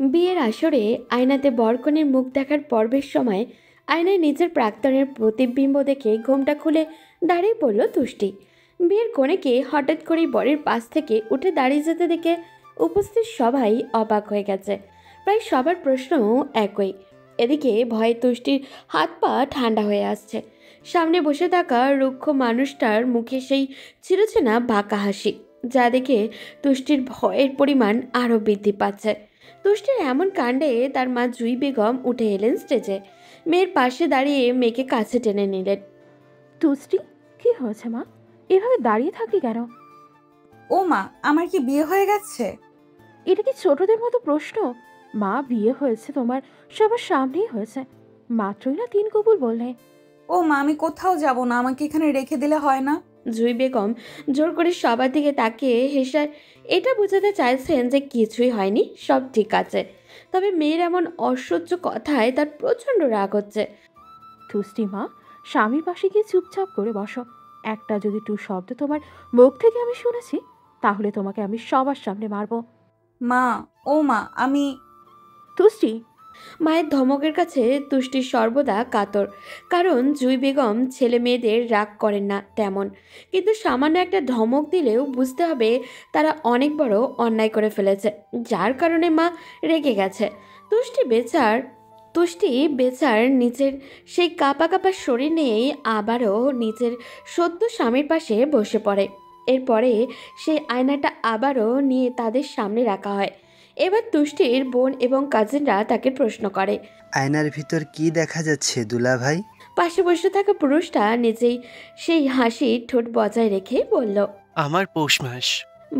বিয়ের আসরে আয়নাতে বরকনের মুখ দেখার পর্বের সময় আয়নায় নিজের প্রাক্তনের প্রতিবিম্ব দেখে ঘোমটা খুলে দাঁড়িয়ে পড়ল তুষ্টি। বিয়ের কনেকে হঠাৎ করেই বরের পাশ থেকে উঠে দাঁড়িয়ে যেতে দেখে উপস্থিত সবাই অবাক হয়ে গেছে। প্রায় সবার প্রশ্নও একই। এদিকে ভয়ে তুষ্টির হাত পা ঠান্ডা হয়ে আসছে। সামনে বসে থাকা রুক্ষ মানুষটার মুখে সেই চিরচেনা বাঁকা হাসি, যা দেখে তুষ্টির ভয়ের পরিমাণ আরও বৃদ্ধি পাচ্ছে। তুষ্টির এমন কাণ্ডে তার মা জুই বেগম উঠে এলেন স্টেজে। মেয়ের পাশে দাঁড়িয়ে মেয়েকে কাছে টেনে নিলেন। তুষ্টি, কি হয়েছে মা? এভাবে দাঁড়িয়ে থাকলি কেন? ও মা, আমার কি বিয়ে হয়ে গেছে? এটা কি ছোটদের মতো প্রশ্ন? মা, বিয়ে হয়েছে তোমার, সবার সামনেই হয়েছে। মাত্রই না 3 কবুল বললে। ও মা, আমি কোথাও যাব না, আমাকে এখানে রেখে দিলে হয় না? জুই বেগম জোর করে সবার দিকে তাকিয়ে হেসে এটা বোঝাতে চাইছেন যে কিছুই হয়নি, সব ঠিক আছে। তবে মেয়ের এমন অসহ্য কথায় তার প্রচণ্ড রাগ হচ্ছে। তুষ্টি মা, স্বামীর পাশে গিয়ে চুপচাপ করে বসো। একটা যদি টু শব্দ তোমার মুখ থেকে আমি শুনেছি, তাহলে তোমাকে আমি সবার সামনে মারবো। মা, ও মা, আমি... তুষ্টি, মায়ের ধমকের কাছে তুষ্টি সর্বদা কাতর। কারণ জুই বেগম ছেলে মেয়েদের রাগ করেন না তেমন, কিন্তু সামান্য একটা ধমক দিলেও বুঝতে হবে তারা অনেক বড় অন্যায় করে ফেলেছে, যার কারণে মা রেগে গেছে। তুষ্টি বেচার নিচের সেই কাঁপা কাঁপা শরীর নিয়েই আবারও নিজের সদ্য স্বামীর পাশে বসে পড়ে। এরপরে সেই আয়নাটা আবারও নিয়ে তাদের সামনে রাখা হয়। এবার তুষ্টির বোন এবং কাজিনরা তাকে প্রশ্ন করে। আয়নার ভিতর কি দেখা যাচ্ছে দুলাভাই? পাশে বসে থাকা পুরুষটা নিজেই সেই হাসি ঠোঁট বজায় রেখে বলল, আমার পৌষ মাস।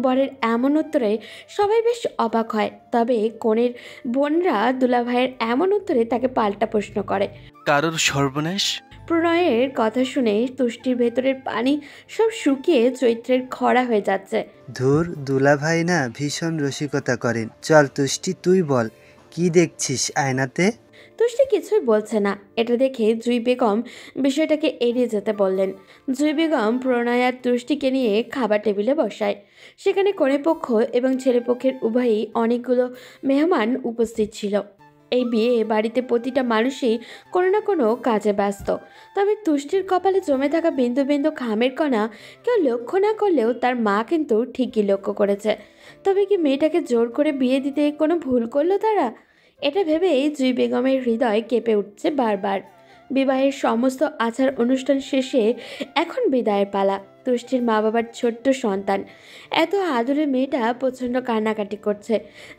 বরের এমন উত্তরে সবাই বেশ অবাক হয়। তবে কনের বোনরা দুলাভাইয়ের এমন উত্তরে তাকে পাল্টা প্রশ্ন করে। কারোর সর্বনাশ? প্রণয়ের কথা শুনে তুষ্টির ভেতরের পানি সব শুকিয়ে চৈত্রের খরা হয়ে যাচ্ছে। ধুর, দুলাভাই না ভীষণ রসিকতা করেন। চল তুষ্টি, তুই বল, কি দেখছিস আয়নাতে? তুষ্টি কিছুই বলছে না। এটা দেখে জুই বেগম বিষয়টাকে এড়িয়ে যেতে বললেন। জুই বেগম প্রণয় আর তুষ্টিকে নিয়ে খাবার টেবিলে বসায়। সেখানে কনেপক্ষ এবং ছেলেপক্ষের উভয়ই অনেকগুলো মেহমান উপস্থিত ছিল। এই বিয়ে বাড়িতে প্রতিটা মানুষই কোনো না কোনো কাজে ব্যস্ত। তবে তুষ্টির কপালে জমে থাকা বিন্দু বিন্দু ঘামের কণা কেউ লক্ষ্য না করলেও তার মা কিন্তু ঠিকই লক্ষ্য করেছে। তবে কি মেয়েটাকে জোর করে বিয়ে দিতে কোনো ভুল করলো তারা? এটা ভেবেই জুই বেগমের হৃদয় কেঁপে উঠছে বারবার। বিবাহের সমস্ত আচার অনুষ্ঠান শেষে এখন বিদায়ের পালা। তুষ্টির মা বাবার ছোট্ট সন্তান, এত আদুরে মেয়েটা প্রচণ্ড কান্নাকাটি করছে,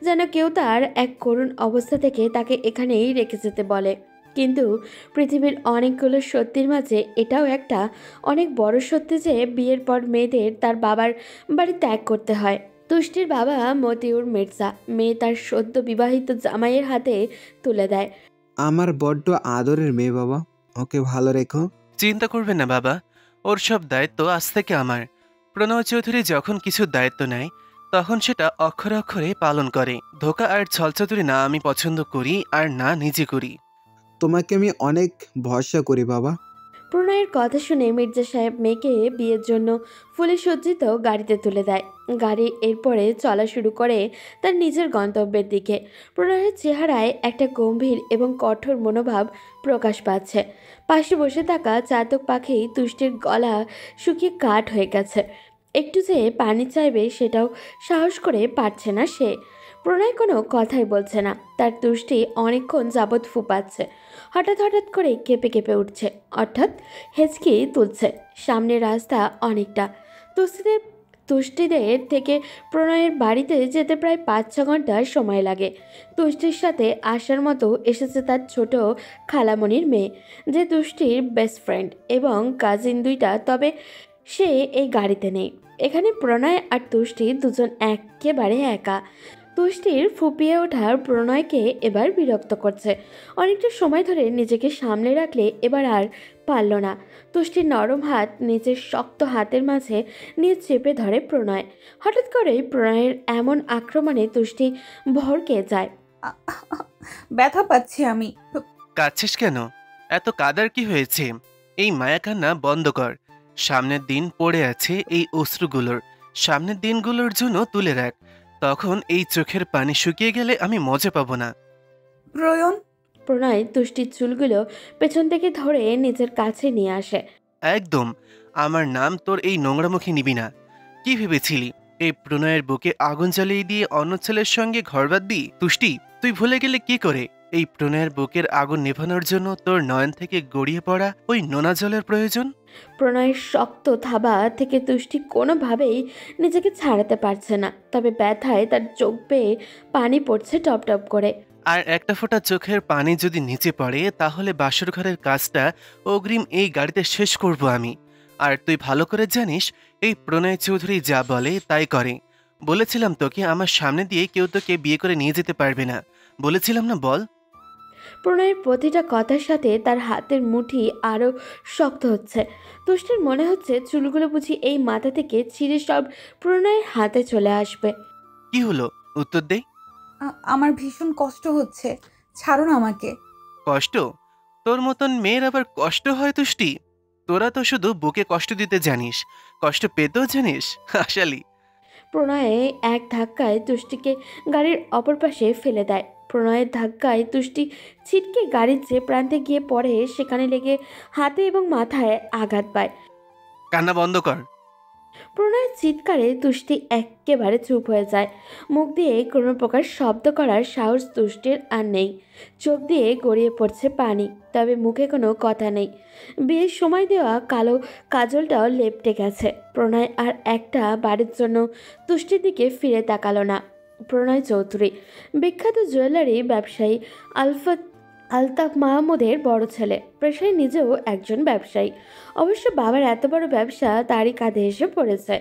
যেন কেউ তার এক করুণ অবস্থা থেকে তাকে এখানেই রেখে যেতে বলে। কিন্তু পৃথিবীর অনেকগুলো সত্যির মাঝে এটাও একটা অনেক বড় সত্যি যে বিয়ের পর মেয়েদের তার বাবার বাড়ি ত্যাগ করতে হয়। তুষ্টির বাবা মতিউর মির্জা মেয়ে তার সদ্য বিবাহিত জামাইয়ের হাতে তুলে দেয়। আমার বড্ড আদরের মেয়ে বাবা, ওকে ভালো রেখো। চিন্তা করবেন না বাবা, ওর সব দায়িত্ব আজ থেকে আমার। প্রণয় চৌধুরী যখন কিছু দায়িত্ব নেয় তখন সেটা অক্ষরে অক্ষরে পালন করে। ধোকা আর ছলচাতুরি না আমি পছন্দ করি আর না নিজে করি। তোমাকে আমি অনেক ভরসা করি বাবা। প্রণয়ের কথা শুনে মির্জা সাহেব মেয়েকে বিয়ের জন্য ফুলে সজ্জিত গাড়িতে তুলে দেয়। গাড়ি এরপরে চলা শুরু করে তার নিজের গন্তব্যের দিকে। প্রণয়ের চেহারায় একটা গম্ভীর এবং কঠোর মনোভাব প্রকাশ পাচ্ছে। পাশে বসে থাকা চাতক পাখি তুষ্টির গলা শুকিয়ে কাঠ হয়ে গেছে। একটু যে পানি চাইবে সেটাও সাহস করে পারছে না সে। প্রণয় কোনো কথাই বলছে না। তার তুষ্টি অনেকক্ষণ যাবৎ ফুপাচ্ছে। হঠাৎ হঠাৎ করে কেঁপে কেঁপে উঠছে, অর্থাৎ হেঁচকি তুলছে। সামনের রাস্তা অনেকটা। তুষ্টিদের তুষ্টিদের থেকে প্রণয়ের বাড়িতে যেতে প্রায় 5-6 ঘন্টা সময় লাগে। তুষ্টির সাথে আসার মতো এসেছে তার ছোট খালামণির মেয়ে, যে তুষ্টির বেস্ট ফ্রেন্ড এবং কাজিন দুইটা। তবে সে এই গাড়িতে নেই। এখানে প্রণয় আর তুষ্টি দুজন একেবারে একা। তুষ্টির ফুপিয়ে ওঠার প্রণয়কে এবার বিরক্ত করছে। অনেকটা সময় ধরে নিজেকে সামলে রাখলে এবার আর পারল না। তুষ্টির নরম হাত নিজের শক্ত হাতের মাঝে নিয়ে চেপে ধরে প্রণয়। হঠাৎ করেই প্রণয়ের এমন আক্রমণে তুষ্টি ভড়কে যায়। ব্যথা পাচ্ছি আমি। কাঁদছিস কেন? এত কাদার কি হয়েছে? এই মায়াকান্না বন্ধ কর। সামনের দিন পড়ে আছে এই অশ্রুগুলোর, সামনের দিনগুলোর জন্য তুলে রাখ। তখন এই চোখের পানি শুকিয়ে গেলে আমি মজা পাবো না। প্রয়ন। প্রণয় তুষ্টির চুলগুলো পেছন থেকে ধরে নিজের কাছে নিয়ে আসে। একদম, আমার নাম তোর এই নোংরা মুখে নিবি না। কি ভেবেছিলি এই প্রণয়ের বুকে আগুন জ্বালিয়ে দিয়ে অন্য ছেলের সঙ্গে ঘর বাঁধবি? তুষ্টি, তুই ভুলে গেলে কি করে এই প্রণয়ের বুকের আগুন নেভানোর জন্য তোর নয়ন থেকে গড়িয়ে পড়া ওই নোনা জলের প্রয়োজন? প্রণয়ের শক্ত থাবা থেকে তুষ্টি কোনোভাবেই নিজেকে ছাড়াতে পারছে না, তবে ব্যথায় তার চোখ বেয়ে পানি পড়ছে টপ টপ করে। আর একটা ফোঁটা চোখের পানি যদি নিচে পড়ে তাহলে বাসর ঘরের কাজটা অগ্রিম এই গাড়িতে শেষ করব আমি। আর তুই ভালো করে জানিস এই প্রণয় চৌধুরী যা বলে তাই করে। বলেছিলাম তোকে আমার সামনে দিয়ে কেউ তোকে বিয়ে করে নিয়ে যেতে পারবে না, বলেছিলাম না বল? প্রণয়ের প্রতিটা কথার সাথে তার হাতের মুঠি আরও শক্ত হচ্ছে। তুষ্টির মনে হচ্ছে চুলগুলো বুঝি এই মাথা থেকে ছিঁড়ে সব প্রণয়ের হাতে চলে আসবে। কি হলো, উত্তর দে। আমার ভীষণ কষ্ট হচ্ছে, ছাড়ুন আমাকে। কষ্ট? তোর মতন মেয়ের আবার কষ্ট হয় তুষ্টি? তোরা তো শুধু বুকে কষ্ট দিতে জানিস, কষ্ট পেতেও জানিস আশালি। প্রণয়ে এক ধাক্কায় তুষ্টিকে গাড়ির অপর পাশে ফেলে দেয়। প্রণয়ের ধাক্কায় তুষ্টি ছিটকে গাড়ির যে প্রান্তে গিয়ে পড়ে সেখানে লেগে হাতে এবং মাথায় আঘাত পায়। কান্না বন্ধ কর। প্রণয়ের চিৎকারে তুষ্টি একেবারে চুপ হয়ে যায়। মুখ দিয়ে কোনো প্রকার শব্দ করার সাহস তুষ্টির আর নেই। চোখ দিয়ে গড়িয়ে পড়ছে পানি, তবে মুখে কোনো কথা নেই। বিয়ের সময় দেওয়া কালো কাজলটাও লেপটে গেছে। প্রণয় আর একটা বাড়ির জন্য তুষ্টির দিকে ফিরে তাকালো না। প্রণয় চৌধুরী বিখ্যাত জুয়েলারি ব্যবসায়ী আলতাফ মাহমুদের বড় ছেলে। পেশায় নিজেও একজন ব্যবসায়ী। অবশ্য বাবার এত বড় ব্যবসা তারই কাঁধে এসে পড়েছে।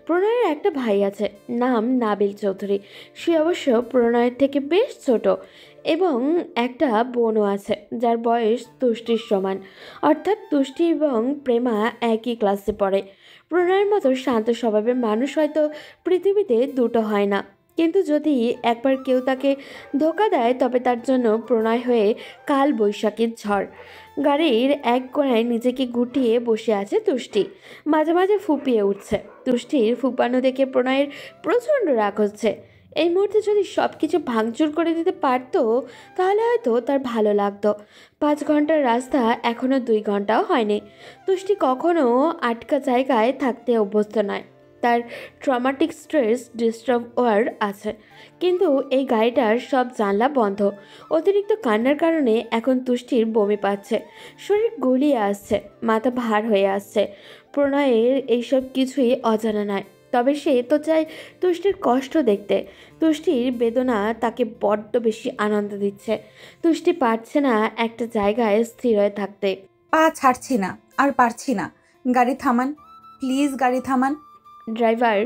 প্রণয়ের একটা ভাই আছে, নাম নাবিল চৌধুরী। সে অবশ্য প্রণয়ের থেকে বেশ ছোট, এবং একটা বোনও আছে যার বয়স তুষ্টির সমান, অর্থাৎ তুষ্টি এবং প্রেমা একই ক্লাসে পড়ে। প্রণয়ের মতো শান্ত স্বভাবের মানুষ হয়তো পৃথিবীতে দুটো হয় না, কিন্তু যদি একবার কেউ তাকে ধোঁকা দেয় তবে তার জন্য প্রণয় হয়ে কাল বৈশাখীর ঝড়। গাড়ির এক কোণায় নিজেকে গুটিয়ে বসে আছে তুষ্টি, মাঝে মাঝে ফুপিয়ে উঠছে। তুষ্টির ফুপানো দেখে প্রণয়ের প্রচণ্ড রাগ হচ্ছে। এই মুহূর্তে যদি সব কিছু ভাঙচুর করে দিতে পারতো তাহলে হয়তো তার ভালো লাগতো। 5 ঘন্টার রাস্তা এখনও 2 ঘন্টাও হয়নি। তুষ্টি কখনো আটকা জায়গায় থাকতে অভ্যস্ত নয়, তার ট্রমাটিক স্ট্রেস ডিস্টার্ব আছে। কিন্তু এই গাড়িটার সব জানলা বন্ধ। অতিরিক্ত কান্নার কারণে এখন তুষ্টির বমি পাচ্ছে, শরীর গুলিয়ে আসছে, মাথা ভার হয়ে আসছে। প্রণয়ের এইসব কিছুই অজানা নয়, তবে সে তো চায় তুষ্টির কষ্ট দেখতে। তুষ্টির বেদনা তাকে বড্ড বেশি আনন্দ দিচ্ছে। তুষ্টি পারছে না একটা জায়গায় স্থির হয়ে থাকতে। পা ছাড়ছি না, আর পারছি না। গাড়ি থামান প্লিজ, গাড়ি থামান। ড্রাইভার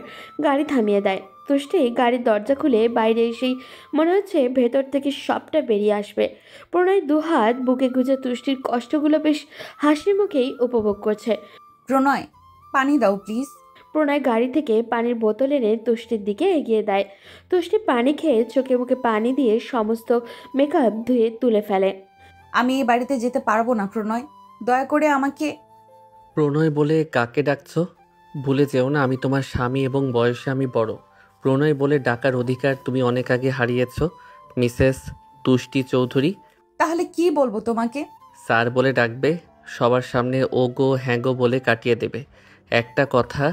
গাড়ি থামিয়ে দেয়। তুষ্টি গাড়ির দরজা খুলে বাইরে এসেই মনে হচ্ছে ভেতর থেকে সবটা বেরিয়ে আসবে। প্রণয় দুহাত বুকে গুজে তুষ্টির কষ্টগুলো বেশ হাসি মুখেই উপভোগ করছে। প্রণয়, পানি দাও প্লিজ। প্রণয় গাড়ি থেকে পানির বোতল এনে তুষ্টির দিকে এগিয়ে দেয়। তুষ্টি পানি খেয়ে চোখে মুখে পানি দিয়ে সমস্ত মেকআপ ধুয়ে তুলে ফেলে। আমি এই বাড়িতে যেতে পারবো না প্রণয়, দয়া করে আমাকে। প্রণয় বলে কাকে ডাকছো? ভুলে যেও না আমি তোমার স্বামী এবং বয়সে আমি বড়। প্রণয় বলে ডাকার অধিকার তুমি অনেক আগে হারিয়েছ, মিসেস তুষ্টি চৌধুরী। তাহলে কি বলবো তোমাকে? স্যার বলে ডাকবে, সবার সামনে ও গো হ্যাঁ গো বলে কাটিয়ে দেবে। একটা কথা,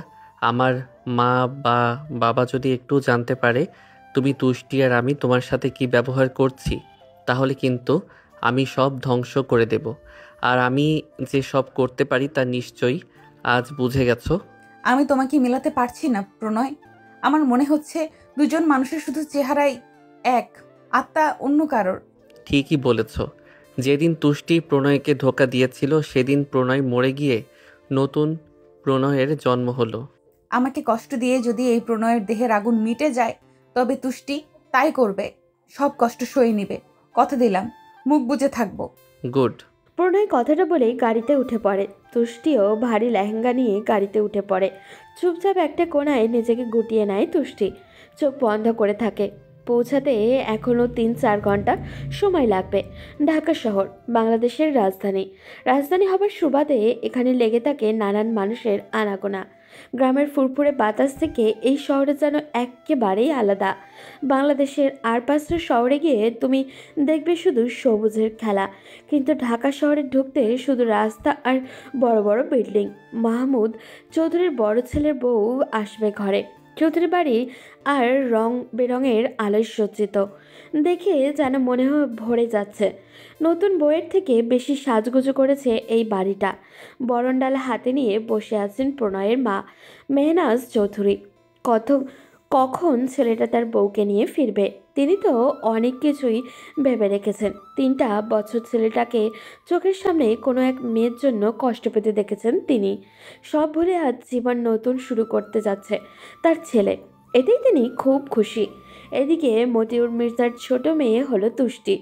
আমার মা বা বাবা যদি একটু জানতে পারে তুমি তুষ্টি আর আমি তোমার সাথে কি ব্যবহার করছি, তাহলে কিন্তু আমি সব ধ্বংস করে দেব। আর আমি যে সব করতে পারি তা নিশ্চয়ই আজ বুঝে গেছো। আমি তোমাকে মেলাতে পারছি না প্রণয়। আমার মনে হচ্ছে দুজন মানুষের শুধু চেহারাই এক, আত্মা অন্য কারোর। ঠিকই বলেছ। যেদিন তুষ্টি প্রণয়কে ধোঁকা দিয়েছিল সেদিন প্রণয় মরে গিয়ে নতুন প্রণয়ের জন্ম হলো। আমাকে কষ্ট দিয়ে যদি এই প্রণয়ের দেহের আগুন মিটে যায় তবে তুষ্টি তাই করবে, সব কষ্ট সয়ে নিবে। কথা দিলাম, মুখ বুজে থাকবো। গুড। প্রণয় কথাটা বলেই গাড়িতে উঠে পড়ে। তুষ্টিও ভারী লেহেঙ্গা নিয়ে গাড়িতে উঠে পড়ে। চুপচাপ একটা কোণায় নিজেকে গুটিয়ে নেয় তুষ্টি, চোখ বন্ধ করে থাকে। পৌঁছাতে এখনও 3-4 ঘন্টা সময় লাগবে। ঢাকা শহর বাংলাদেশের রাজধানী। রাজধানী হবার সুবাদে এখানে লেগে থাকে নানান মানুষের আনাগোনা। গ্রামের ফুরফুরে বাতাস থেকে এই শহরে যেন একেবারেই আলাদা। বাংলাদেশের আর পাঁচটা শহরে গিয়ে তুমি দেখবে শুধু সবুজের খেলা, কিন্তু ঢাকা শহরে ঢুকতে শুধু রাস্তা আর বড় বড় বিল্ডিং। মাহমুদ চৌধুরীর বড় ছেলের বউ আসবে ঘরে। চৌধুরী বাড়ি আর রং বেরঙের আলোয় সজ্জিত, দেখে যেন মনে হয় ভরে যাচ্ছে। নতুন বইয়ের থেকে বেশি সাজগোজ করেছে এই বাড়িটা। বরণডালা হাতে নিয়ে বসে আছেন প্রণয়ের মা মেহনাজ চৌধুরী। কখন ছেলেটা তার বউকে নিয়ে ফিরবে, তিনি তো অনেক কিছুই ভেবে রেখেছেন। 3টা বছর ছেলেটাকে চোখের সামনে কোনো এক মেয়ের জন্য কষ্ট পেতে দেখেছেন তিনি। সব ভুলে আজ জীবন নতুন শুরু করতে যাচ্ছে তার ছেলে, এতেই তিনি খুব খুশি। এদিকে মতিউর মির্জার ছোট মেয়ে হলো তুষ্টি।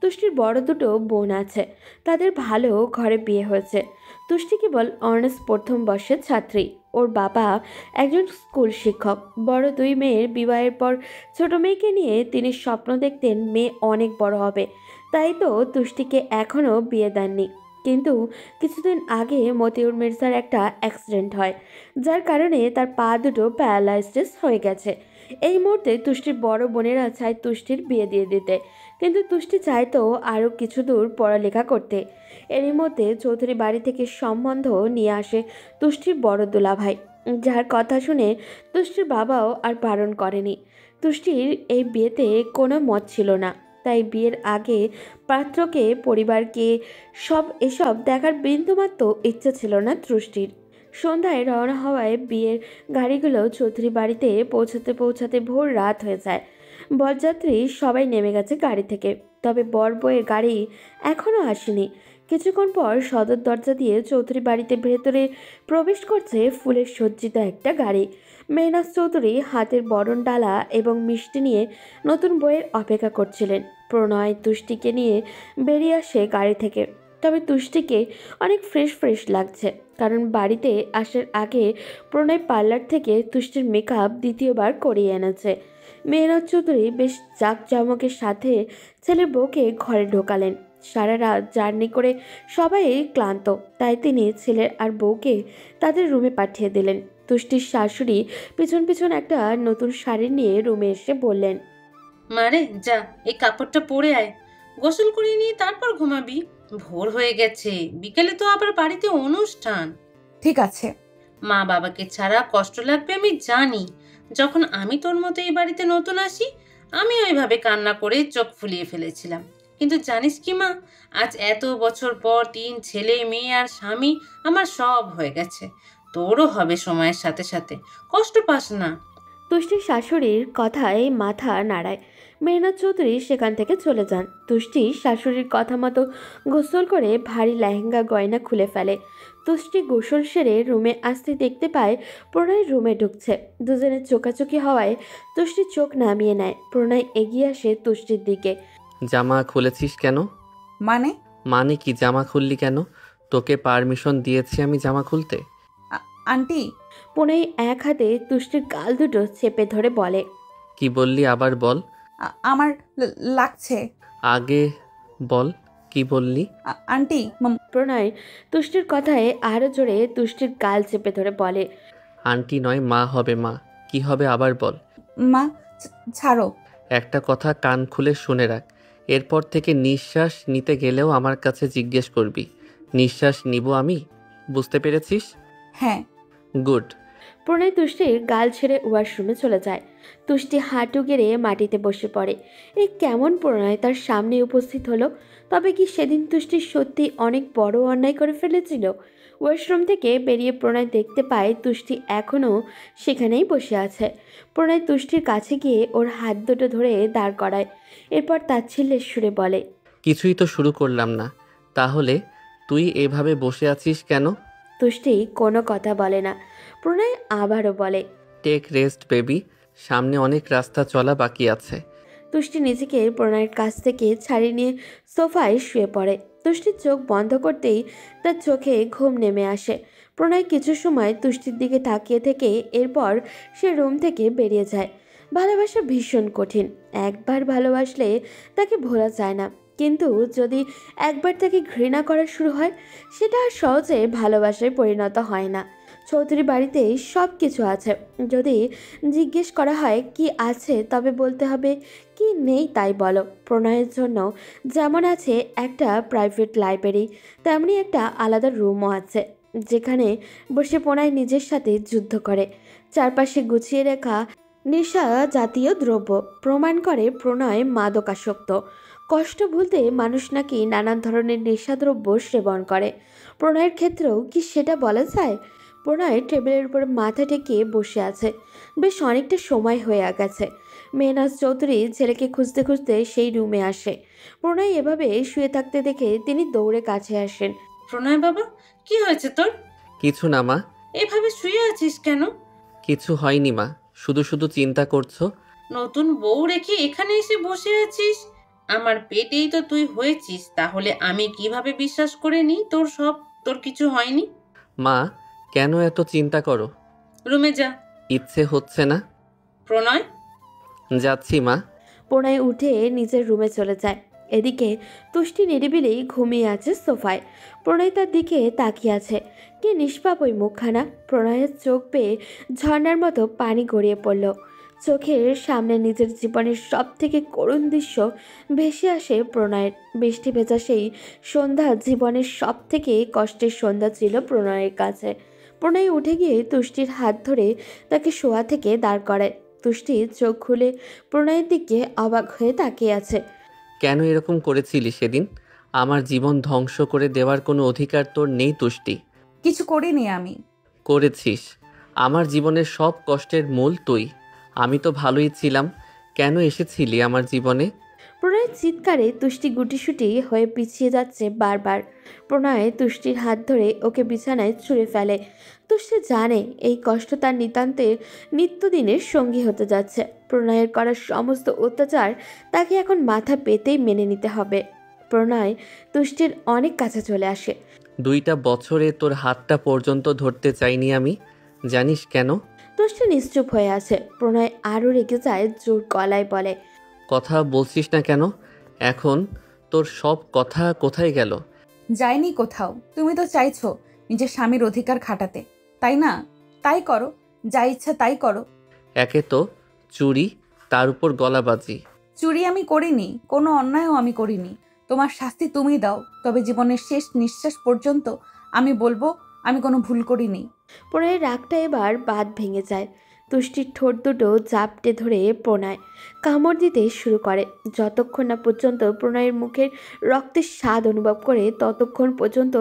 তুষ্টির বড় দুটো বোন আছে, তাদের ভালো ঘরে বিয়ে হয়েছে। তুষ্টি কেবল অনার্স প্রথম বর্ষের ছাত্রী, ওর বাবা একজন স্কুল শিক্ষক। বড় 2 মেয়ের বিবাহের পর ছোট মেয়েকে নিয়ে তিনি স্বপ্ন দেখতেন মেয়ে অনেক বড় হবে, তাই তো তুষ্টিকে এখনও বিয়ে দেননি। কিন্তু কিছুদিন আগে মতিউর মির্জার একটা অ্যাক্সিডেন্ট হয়, যার কারণে তার পা দুটো প্যারালাইসিস হয়ে গেছে। এই মুহূর্তে তুষ্টির বড় বোনেরা চায় তুষ্টির বিয়ে দিয়ে দিতে, কিন্তু তুষ্টি চাইতো আরও কিছু দূর পড়ালেখা করতে। এরই মধ্যে চৌধুরী বাড়ি থেকে সম্বন্ধ নিয়ে আসে তুষ্টির বড় দুলাভাই, যার কথা শুনে তুষ্টির বাবাও আর বারণ করেনি। তুষ্টির এই বিয়েতে কোনো মত ছিল না, তাই বিয়ের আগে পাত্রকে পরিবারকে এসব দেখার বিন্দুমাত্র ইচ্ছে ছিল না তুষ্টির। সন্ধ্যায় রওনা হওয়ায় বিয়ের গাড়িগুলো চৌধুরী বাড়িতে পৌঁছাতে পৌঁছাতে ভোর রাত হয়ে যায়। বরযাত্রী সবাই নেমে গেছে গাড়ি থেকে, তবে বর বউয়ের গাড়ি এখনও আসেনি। কিছুক্ষণ পর সদর দরজা দিয়ে চৌধুরী বাড়িতে ভেতরে প্রবেশ করছে ফুলের সজ্জিত একটা গাড়ি। মেহনাজ চৌধুরী হাতের বরণ ডালা এবং মিষ্টি নিয়ে নতুন বউয়ের অপেক্ষা করছিলেন। প্রণয় তুষ্টিকে নিয়ে বেরিয়ে আসে গাড়ি থেকে, তবে তুষ্টিকে অনেক ফ্রেশ লাগছে, কারণ বাড়িতে আসার আগে প্রণয় পার্লার থেকে তুষ্টির মেকআপ দ্বিতীয়বার করিয়ে এনেছে। মেহনাজ চৌধুরী বেশ জাঁকজমকের সাথে ছেলের বউকে ঘরে ঢোকালেন। সারা রাত জার্নি করে সবাই ক্লান্ত, তাই তিনি ছেলের আর বউকে তাদের রুমে পাঠিয়ে দিলেন। তুষ্টির শাশুড়ি পিছন পিছন একটা নতুন শাড়ি নিয়ে রুমে এসে বললেন, মারে যা, এই কাপড়টা পরে আয়, গোসল করে নিয়ে তারপর ঘুমাবি। ভোর হয়ে গেছে, বিকেলে তো আবার বাড়িতে অনুষ্ঠান। ঠিক আছে। মা বাবাকে ছাড়া কষ্ট লাগবে আমি জানি। যখন আমি তোর মতো এই বাড়িতে নতুন আসি, আমি ওইভাবে কান্না করে চোখ ফুলিয়ে ফেলেছিলাম। কিন্তু জানিস কি মা, আজ এত বছর পর 3 ছেলে মেয়ে আর স্বামী আমার সব হয়ে গেছে। তোরও হবে সময়ের সাথে সাথে, কষ্ট পাস না। তুষ্টির শাশুড়ির কথায় মাথা নাড়ায়। মেহনাজ চৌধুরী সেখান থেকে চলে যান। তুষ্টি শাশুড়ির কথা মতো গোসল করে ভারী লেহেঙ্গা গয়না খুলে ফেলে। তুষ্টি গোসল সেরে রুমে আসতে দেখতে পায় প্রণয় রুমে ঢুকছে। দুজনের চোকাচোকি হওয়ায় তুষ্টি চোখ নামিয়ে নেয়। প্রণয় এগিয়ে আসে তুষ্টির দিকে। জামা খুলেছিস কেন? মানে কি জামা খুললি কেন? তোকে পারমিশন দিয়েছি আমি জামা খুলতে? আন্টি। প্রণয় এক হাতে তুষ্টির গাল দুটো চেপে ধরে বলে, কি বললি আবার বল। আমার লাগছে। আগে বল কি বললি। আন্টি। প্রণয় তুষ্টির কথায় আরো জোরে তুষ্টির গাল চেপে ধরে বলে, আন্টি নয় মা হবে। মা কি হবে আবার বল। মা ছাড়ো। একটা কথা কান খুলে শুনে রাখ, এরপর থেকে নিঃশ্বাস নিতে গেলেও আমার কাছে জিজ্ঞেস করবি নিঃশ্বাস নিব আমি, বুঝতে পেরেছিস? হ্যাঁ। গুড। প্রণয় তুষ্টির গাল ছেড়ে ওয়াশরুমে চলে যায়। তুষ্টি হাঁটু গেড়ে মাটিতে বসে পড়ে। এই কেমন প্রণয় তার সামনে উপস্থিত হলো? তবে কি সেদিন তুষ্টি সত্যি অনেক বড় অন্যায় করে ফেলেছিল? ওয়াশরুম থেকে বেরিয়ে প্রণয় দেখতে পায় তুষ্টি এখনও সেখানেই বসে আছে। প্রণয় তুষ্টির কাছে গিয়ে ওর হাত দুটো ধরে দাঁড় করায়, এরপর তাচ্ছিল্যের সুরে বলে, কিছুই তো শুরু করলাম না, তাহলে তুই এভাবে বসে আছিস কেন? তুষ্টি কোনো কথা বলে না। প্রণয় আবারও বলে, টেক রেস্ট বেবি, সামনে অনেক রাস্তা চলা বাকি আছে। তুষ্টি নিজেকে প্রণয়ের কাছ থেকে ছাড়িয়ে নিয়ে সোফায় শুয়ে পড়ে। তুষ্টির চোখ বন্ধ করতেই তার চোখে ঘুম নেমে আসে। প্রণয় কিছু সময় তুষ্টির দিকে তাকিয়ে থেকে এরপর সে রুম থেকে বেরিয়ে যায়। ভালোবাসা ভীষণ কঠিন। একবার ভালোবাসলে তাকে ভোলা যায় না, কিন্তু যদি একবার তাকে ঘৃণা করা শুরু হয়, সেটা আর সহজে ভালোবাসায় পরিণত হয় না। চৌধুরী বাড়িতে সব কিছু আছে। যদি জিজ্ঞেস করা হয় কি আছে, তবে বলতে হবে কি নেই তাই বলো। প্রণয়ের জন্য যেমন আছে একটা প্রাইভেট লাইব্রেরি, তেমনি একটা আলাদা রুমও আছে, যেখানে বসে প্রণয় নিজের সাথে যুদ্ধ করে। চারপাশে গুছিয়ে রাখা নেশা জাতীয় দ্রব্য প্রমাণ করে প্রণয় মাদকাসক্ত। কষ্ট ভুলতে মানুষ নাকি নানান ধরনের নেশাদ্রব্য সেবন করে। প্রণয়ের ক্ষেত্রেও কি সেটা বলা যায়? প্রণয় টেবিলের উপর মাথা ঠেকিয়ে বসে আছে। বেশ অনেকটা সময় হয়ে গেছে। মেহনাজ চৌধুরী ছেলেকে খুঁজতে খুঁজতে সেই রুমে আসে। প্রণয় এভাবে শুয়ে থাকতে দেখে তিনি দৌড়ে কাছে আসেন। প্রণয় বাবা, কি হয়েছে তোর? কিছু না মা। এভাবে শুয়ে আছিস কেন? কিছু হয়নি মা, শুধু শুধু চিন্তা করছো। নতুন বউ রেখে এখানে এসে বসে আছিস? আমার পেটেই তো তুই হয়েছিস, তাহলে আমি কিভাবে বিশ্বাস করে নিই তোর কিছু হয়নি? মা, কেন এত চিন্তা করো? রুমে যা। ইচ্ছে হচ্ছে না। প্রণয়। যাচ্ছি মা। প্রণয় উঠে নিজের রুমে চলে যায়। এদিকে তুষ্টি নিরিবিলি ঘুমিয়ে আছে সোফায়। প্রণয় তার দিকে তাকিয়ে আছে। কি নিষ্পাপ ওই মুখখানা! প্রণয়ের চোখ পেয়ে ঝর্ণার মতো পানি গড়িয়ে পড়ল। চোখের সামনে নিজের জীবনের সব থেকে করুণ দৃশ্য ভেসে আসে প্রণয়ের। বৃষ্টি ভেজা সেই সন্ধ্যা জীবনের সব থেকে কষ্টের সন্ধ্যা ছিল প্রণয়ের কাছে। প্রণয় উঠে গিয়ে তুষ্টির হাত ধরে তাকে শোয়া থেকে দাঁড় করায়। তুষ্টি চোখ খুলে প্রণয়ের দিকে অবাক হয়ে তাকিয়ে আছে। কেন এরকম করেছিলি সেদিন? আমার জীবন ধ্বংস করে দেওয়ার কোনো অধিকার তোর নেই তুষ্টি। কিছু করিনি আমি। করেছিস। আমার জীবনের সব কষ্টের মূল তুই। আমি তো ভালোই ছিলাম, কেন এসেছিলি আমার জীবনে? প্রণয়ের চিৎকারে তুষ্টি গুটিসুটি হয়ে পিছিয়ে যাচ্ছে বারবার। প্রণয় তুষ্টির হাত ধরে ওকে বিছানায় ছুঁড়ে ফেলে। তুষ্টি জানে এই কষ্ট তার নিতান্তের নিত্যদিনের সঙ্গী হতে যাচ্ছে। প্রণয়ের করা সমস্ত অত্যাচার তাকে এখন মাথা পেতেই মেনে নিতে হবে। প্রণয় তুষ্টির অনেক কাছে চলে আসে। 2টা বছরে তোর হাতটা পর্যন্ত ধরতে চাইনি আমি, জানিস কেন? তুষ্টি নিশ্চুপ হয়ে আছে। প্রণয় আরও রেগে যায়, জোর গলায় বলে, কথা বলছিস না কেন? এখন তোর সব কথা কোথায় গেল? যাইনি কোথাও। তুমি তো চাইছো নিজের স্বামীর অধিকার খাটাতে, তাই না? তাই করো, যা ইচ্ছা তাই করো। একে তো চুরি, তার উপর গলাবাজি। চুরি আমি করিনি, কোনো অন্যায়ও আমি করিনি। তোমার শাস্তি তুমি দাও, তবে জীবনের শেষ নিঃশ্বাস পর্যন্ত আমি বলবো আমি কোনো ভুল করিনি। প্রণয়ের রাগটা এবার বাঁধ ভেঙে যায়। তুষ্টির ঠোঁট দুটো জাপটে ধরে প্রণয় কামড় দিতে শুরু করে। যতক্ষণ না পর্যন্ত প্রণয়ের মুখের রক্তের স্বাদ অনুভব করে, ততক্ষণ পর্যন্ত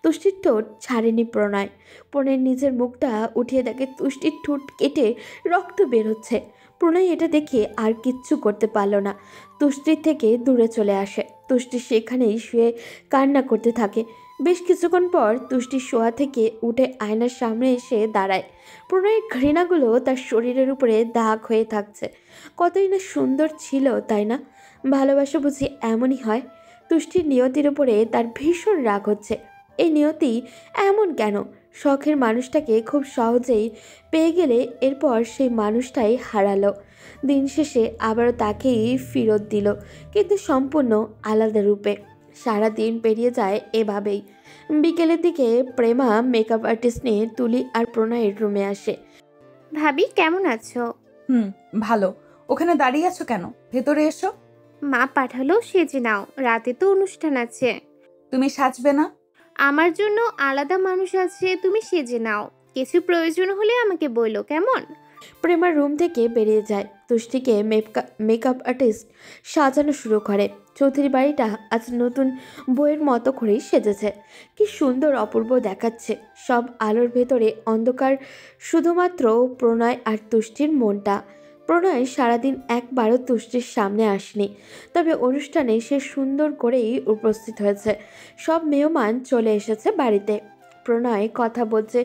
তুষ্টির ঠোঁট ছাড়েনি প্রণয়। প্রণয়ের নিজের মুখটা উঠিয়ে দেখে তুষ্টির ঠোঁট কেটে রক্ত বের হচ্ছে। প্রণয় এটা দেখে আর কিচ্ছু করতে পারল না। তুষ্টির থেকে দূরে চলে আসে। তুষ্টি সেখানেই শুয়ে কান্না করতে থাকে। বেশ কিছুক্ষণ পর তুষ্টি শোয়া থেকে উঠে আয়নার সামনে এসে দাঁড়ায়। প্রণয়ের ঘৃণাগুলো তার শরীরের উপরে দাগ হয়ে থাকছে। কতই না সুন্দর ছিল, তাই না? ভালোবাসা বুঝি এমনই হয়? তুষ্টির নিয়তির উপরে তার ভীষণ রাগ হচ্ছে। এই নিয়তি এমন কেন? শখের মানুষটাকে খুব সহজেই পেয়ে গেলে এরপর সেই মানুষটাই হারালো। দিন শেষে আবারও তাকেই ফেরত দিল, কিন্তু সম্পূর্ণ আলাদা রূপে। সারা দিন পেরিয়ে যায় এভাবেই। বিকেলের দিকে প্রেমা মেকআপ আর্টিস্ট নিয়ে তুলি আর প্রণয়ের রুমে আসে। ভাবি কেমন আছো? ভালো। ওখানে দাঁড়িয়ে আছো কেন? ভেতরে এসো। মা পাঠালো সেজে নাও, রাতে তো অনুষ্ঠান আছে। তুমি সাজবে না? আমার জন্য আলাদা মানুষ আছে, তুমি সেজে নাও। কিছু প্রয়োজন হলে আমাকে বলো, কেমন? প্রেমার রুম থেকে বেরিয়ে যায়। তুষ্টিকে মেকআপ আর্টিস্ট সাজানো শুরু করে। চৌধুরী বাড়িটা আজ নতুন বইয়ের মতো করেই সেজেছে। কি সুন্দর অপূর্ব দেখাচ্ছে। সব আলোর ভেতরে অন্ধকার, শুধুমাত্র প্রণয় আর তুষ্টির মনটা। প্রণয় সারাদিন একবারও তুষ্টির সামনে আসেনি, তবে অনুষ্ঠানে সে সুন্দর করেই উপস্থিত হয়েছে। সব মেহমান চলে এসেছে বাড়িতে। প্রণয় কথা বলছে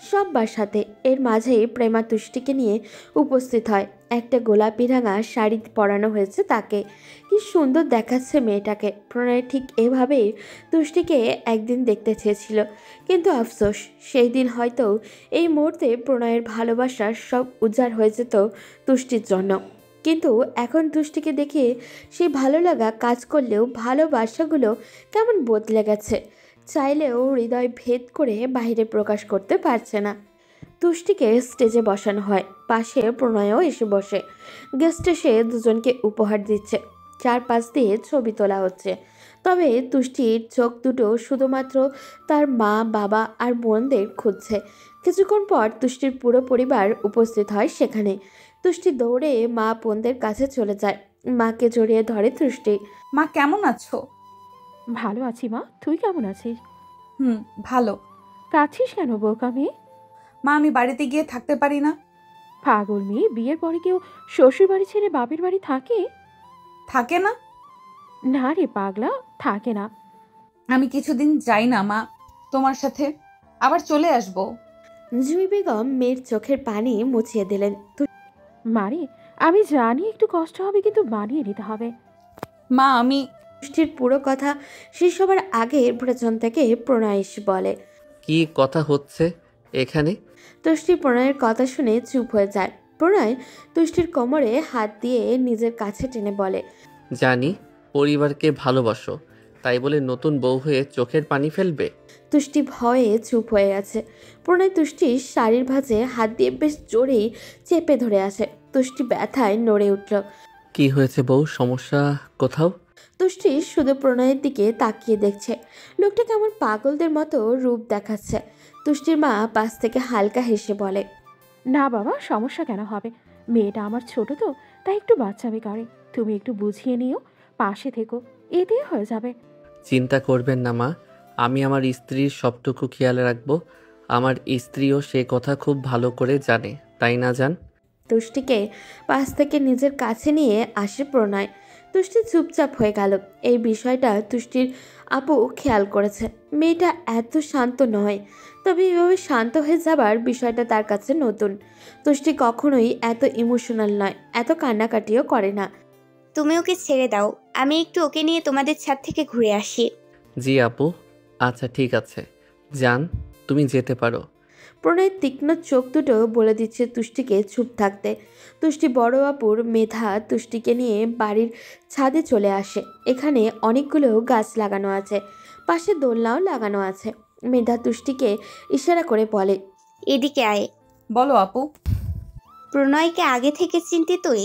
সব্বার সাথে। এর মাঝেই প্রেমা তুষ্টিকে নিয়ে উপস্থিত হয়। একটা গোলাপি রাঙা শাড়ি পরানো হয়েছে তাকে। কি সুন্দর দেখাচ্ছে মেয়েটাকে। প্রণয় ঠিক এভাবেই তুষ্টিকে একদিন দেখতে চেয়েছিল, কিন্তু আফসোস, সেই দিন হয়তো এই মুহূর্তে প্রণয়ের ভালোবাসার সব উজাড় হয়ে যেত তুষ্টির জন্য। কিন্তু এখন তুষ্টিকে দেখে সেই ভালো লাগা কাজ করলেও ভালোবাসাগুলো কেমন বদলে গেছে। চাইলেও হৃদয় ভেদ করে বাইরে প্রকাশ করতে পারছে না। তুষ্টিকে স্টেজে বসানো হয়, পাশে প্রণয়ও এসে বসে। গেস্ট এসে দুজনকে উপহার দিচ্ছে, চারপাশ দিয়ে ছবি তোলা হচ্ছে। তবে তুষ্টির চোখ দুটো শুধুমাত্র তার মা, বাবা আর বোনদের খুঁজছে। কিছুক্ষণ পর তুষ্টির পুরো পরিবার উপস্থিত হয় সেখানে। তুষ্টি দৌড়ে মা বোনদের কাছে চলে যায়, মাকে জড়িয়ে ধরে তুষ্টি। মা কেমন আছো? ভালো আছি মা, তুই কেমন আছিস? ভালো। কাঁদছিস কেন বোকা মেয়ে? মা আমি বাড়িতে গিয়ে থাকতে পারি না। পাগল মেয়ে, বিয়ের পরে কেউ শ্বশুর বাড়ি ছেড়ে বাপের বাড়ি থাকে? থাকে না? না রে পাগলা, থাকে না। আমি কিছুদিন যাই না মা তোমার সাথে, আবার চলে আসবো। জুই বেগম মেয়ের চোখের পানি মুছিয়ে দিলেন। মারে, আমি জানি একটু কষ্ট হবে, কিন্তু মানিয়ে নিতে হবে। মা আমি তুষ্টির পুরো কথা শেষ হবার আগে পেছন থেকে প্রণয় এসে বলে। কি কথা হচ্ছে এখানে? তুষ্টি প্রণয়ের কথা শুনে চুপ হয়ে যায়। প্রণয় তুষ্টির কোমরে হাত দিয়ে নিজের কাছে টেনে বলে, জানি পরিবারকে ভালোবাসো, তাই বলে নতুন বউ হয়ে চোখের পানি ফেলবে? তুষ্টি ভয়ে চুপ হয়ে আছে। প্রণয় তুষ্টির শাড়ির ভাঁজে হাত দিয়ে বেশ জোরেই চেপে ধরে আছে। তুষ্টি ব্যথায় নড়ে উঠল। কি হয়েছে বউ, সমস্যা কোথাও? তুষ্টি শুধু প্রণয়ের দিকে তাকিয়ে দেখছে। লোকটা কেমন পাগলদের মতো রূপ দেখাচ্ছে। তুষ্টির মা পাশ থেকে হালকা হেসে বলে, না বাবা, সমস্যা কেন হবে? মেয়েটা আমার ছোট তো, তাই একটু বাচ্চামি করে। তুমি একটু বুঝিয়ে নিও, পাশে থেকো, এতেই হয়ে যাবে। চিন্তা করবেন না মা, আমি আমার স্ত্রীর সবটুকু খেয়াল রাখবো। আমার স্ত্রীও সে কথা খুব ভালো করে জানে, তাই না জান? তুষ্টিকে পাশ থেকে নিজের কাছে নিয়ে আসে প্রণয়। তুষ্টি চুপচাপ হয়ে গেল। এই বিষয়টা তুষ্টির আপু খেয়াল করেছে। মেয়েটা এত শান্ত নয়, তবে এভাবে শান্ত হয়ে যাবার বিষয়টা তার কাছে নতুন। তুষ্টি কখনোই এত ইমোশনাল নয়, এত কান্নাকাটিও করে না। তুমি ওকে ছেড়ে দাও, আমি একটু ওকে নিয়ে তোমাদের ছাদ থেকে ঘুরে আসি। জি আপু, আচ্ছা ঠিক আছে, যান, তুমি যেতে পারো। প্রণয়ের তীক্ষ্ণ চোখ দুটো বলে দিচ্ছে তুষ্টিকে চুপ থাকতে। তুষ্টি বড় আপুর মেধা তুষ্টিকে নিয়ে বাড়ির ছাদে চলে আসে। এখানে অনেকগুলো গাছ লাগানো আছে, পাশে দোলনাও লাগানো আছে। মেধা তুষ্টিকে ইশারা করে বলে, এদিকে আয়। বলো আপু। প্রণয়কে আগে থেকে চিনতে তুই?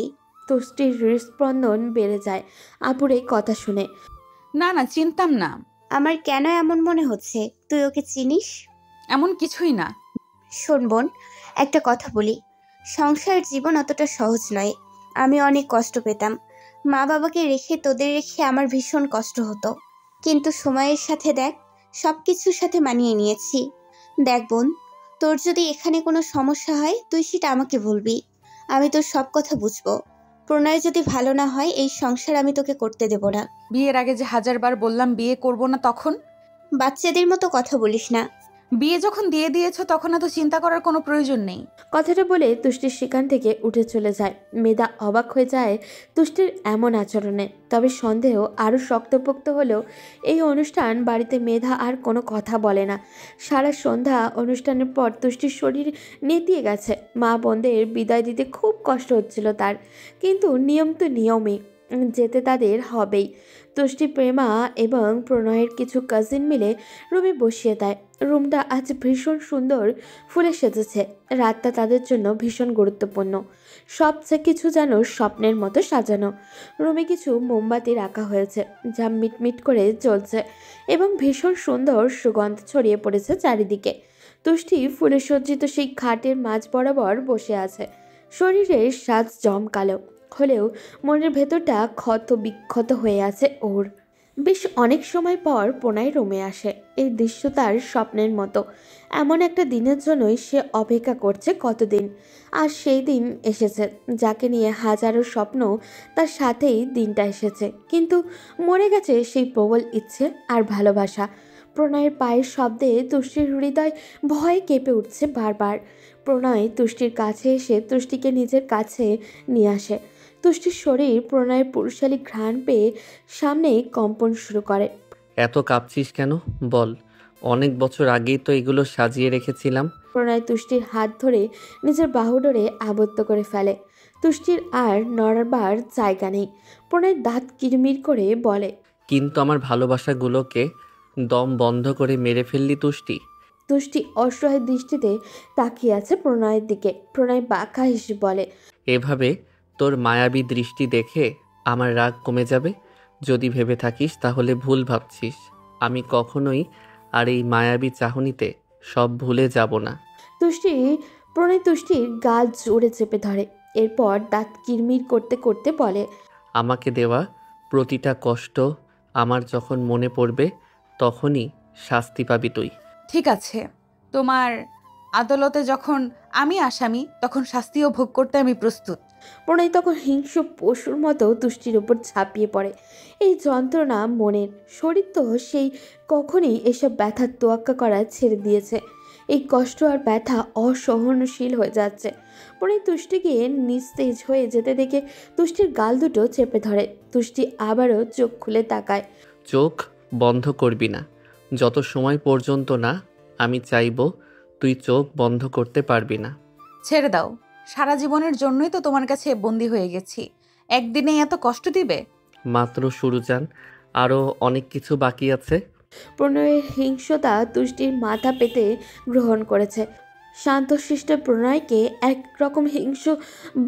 তুষ্টির হৃদস্পন্দন বেড়ে যায় আপুর এই কথা শুনে। না না, চিনতাম না। আমার কেন এমন মনে হচ্ছে তুই ওকে চিনিস? এমন কিছুই না। শোন বোন, একটা কথা বলি, সংসার জীবন অতটা সহজ নয়। আমি অনেক কষ্ট পেতাম। মা বাবাকে রেখে তোদের রেখে আমার ভীষণ কষ্ট হতো, কিন্তু সময়ের সাথে দেখ, সব কিছুর সাথে মানিয়ে নিয়েছি। দেখ বোন, তোর যদি এখানে কোনো সমস্যা হয় তুই সেটা আমাকে বলবি, আমি তোর সব কথা বুঝবো। প্রণয় যদি ভালো না হয় এই সংসার আমি তোকে করতে দেব না। বিয়ের আগে যে 1000বার বললাম বিয়ে করব না, তখন? বাচ্চাদের মতো কথা বলিস না। বিয়ে যখন দিয়ে দিয়েছো তখন এত চিন্তা করার কোনো প্রয়োজন নেই। কথাটা বলে তুষ্টির সেখান থেকে উঠে চলে যায়। মেধা অবাক হয়ে যায় তুষ্টির এমন আচরণে। তবে সন্দেহ আরও শক্তপোক্ত হলেও এই অনুষ্ঠান বাড়িতে মেধা আর কোনো কথা বলে না। সারা সন্ধ্যা অনুষ্ঠানের পর তুষ্টির শরীর নেতিয়ে গেছে। মা বোনদের বিদায় দিতে খুব কষ্ট হচ্ছিল তার, কিন্তু নিয়ম তো নিয়মই, যেতে তাদের হবেই। তুষ্টি, প্রেমা এবং প্রণয়ের কিছু কাজিন মিলে রুমে বসিয়ে দেয়। রুমটা আজ ভীষণ সুন্দর ফুলে সেজেছে। রাতটা তাদের জন্য ভীষণ গুরুত্বপূর্ণ। সবচেয়ে কিছু যেন স্বপ্নের মতো সাজানো। রুমে কিছু মোমবাতি রাখা হয়েছে, যা মিটমিট করে জ্বলছে এবং ভীষণ সুন্দর সুগন্ধ ছড়িয়ে পড়েছে চারিদিকে। তুষ্টি ফুলে সজ্জিত সেই খাটের মাঝ বরাবর বসে আছে। শরীরের সাজ জমকালো হলেও মনের ভেতরটা ক্ষত বিক্ষত হয়ে আছে ওর। বেশ অনেক সময় পর প্রণয় রুমে আসে। এই দৃশ্য তার স্বপ্নের মতো। এমন একটা দিনের জন্যই সে অপেক্ষা করছে কতদিন। আর সেই দিন এসেছে, যাকে নিয়ে হাজারো স্বপ্ন, তার সাথেই দিনটা এসেছে। কিন্তু মরে গেছে সেই প্রবল ইচ্ছে আর ভালোবাসা। প্রণয়ের পায়ের শব্দে তুষ্টির হৃদয় ভয়ে কেঁপে উঠছে বারবার। প্রণয় তুষ্টির কাছে এসে তুষ্টিকে নিজের কাছে নিয়ে আসে। তুষ্টির শরীর প্রণয়ের পুরুষালী ঘ্রাণ পেয়ে সামনেই কম্পন শুরু করে। এত কাঁপছিস কেন বল? অনেক বছর আগেই তো এগুলো সাজিয়ে রেখেছিলাম। প্রণয় তুষ্টির হাত ধরে নিজের বাহুডোরে আবদ্ধ করে ফেলে। তুষ্টির আর নড়বার জায়গা নেই। প্রণয় দাঁত কিরমির করে বলে, কিন্তু আমার ভালোবাসাগুলোকে দম বন্ধ করে মেরে ফেললি তুষ্টি। তুষ্টি অসহায় দৃষ্টিতে তাকিয়ে আছে প্রণয়ের দিকে। প্রণয় বাঁকা হেসে বলে, এভাবে তোর মায়াবী দৃষ্টি দেখে আমার রাগ কমে যাবে? যদি ভেবে থাকিস তাহলে ভুল ভাবছিস। আমি কখনোই আর এই মায়াবী চাহনিতে সব ভুলে যাব না। প্রণয় তুষ্টির গাল জোরে চেপে ধরে, এরপর দাঁত কিরমির করতে করতে বলে, আমাকে দেওয়া প্রতিটা কষ্ট আমার যখন মনে পড়বে তখনই শাস্তি পাবি তুই। ঠিক আছে, তোমার আদালতে যখন আমি আসামি তখন শাস্তিও ভোগ করতে আমি প্রস্তুত। প্রণয় তখন হিংস্র পশুর মতো তুষ্টির উপর ঝাঁপিয়ে পড়ে। এই যন্ত্রণা মনের, শরীর তো সেই কখনই এসব ব্যথার তোয়াক্কা করা ছেড়ে দিয়েছে। এই কষ্ট আর ব্যথা অসহনশীল হয়ে যাচ্ছে। প্রণয় তুষ্টিকে নিস্তেজ হয়ে যেতে দেখে তুষ্টির গাল দুটো চেপে ধরে। তুষ্টি আবারও চোখ খুলে তাকায়। চোখ বন্ধ করবি না যত সময় পর্যন্ত না আমি চাইব, তুই চোখ বন্ধ করতে পারবি না। ছেড়ে দাও, সারা জীবনের জন্যই তো তোমার কাছে বন্দি হয়ে গেছি, একদিনে এত কষ্ট দিবে? মাত্র শুরু জান, আরও অনেক কিছু বাকি আছে। প্রণয়ের হিংস্রতা তুষ্টির মাথা পেতে গ্রহণ করেছে। শান্তশিষ্ট প্রণয়কে একরকম হিংস্র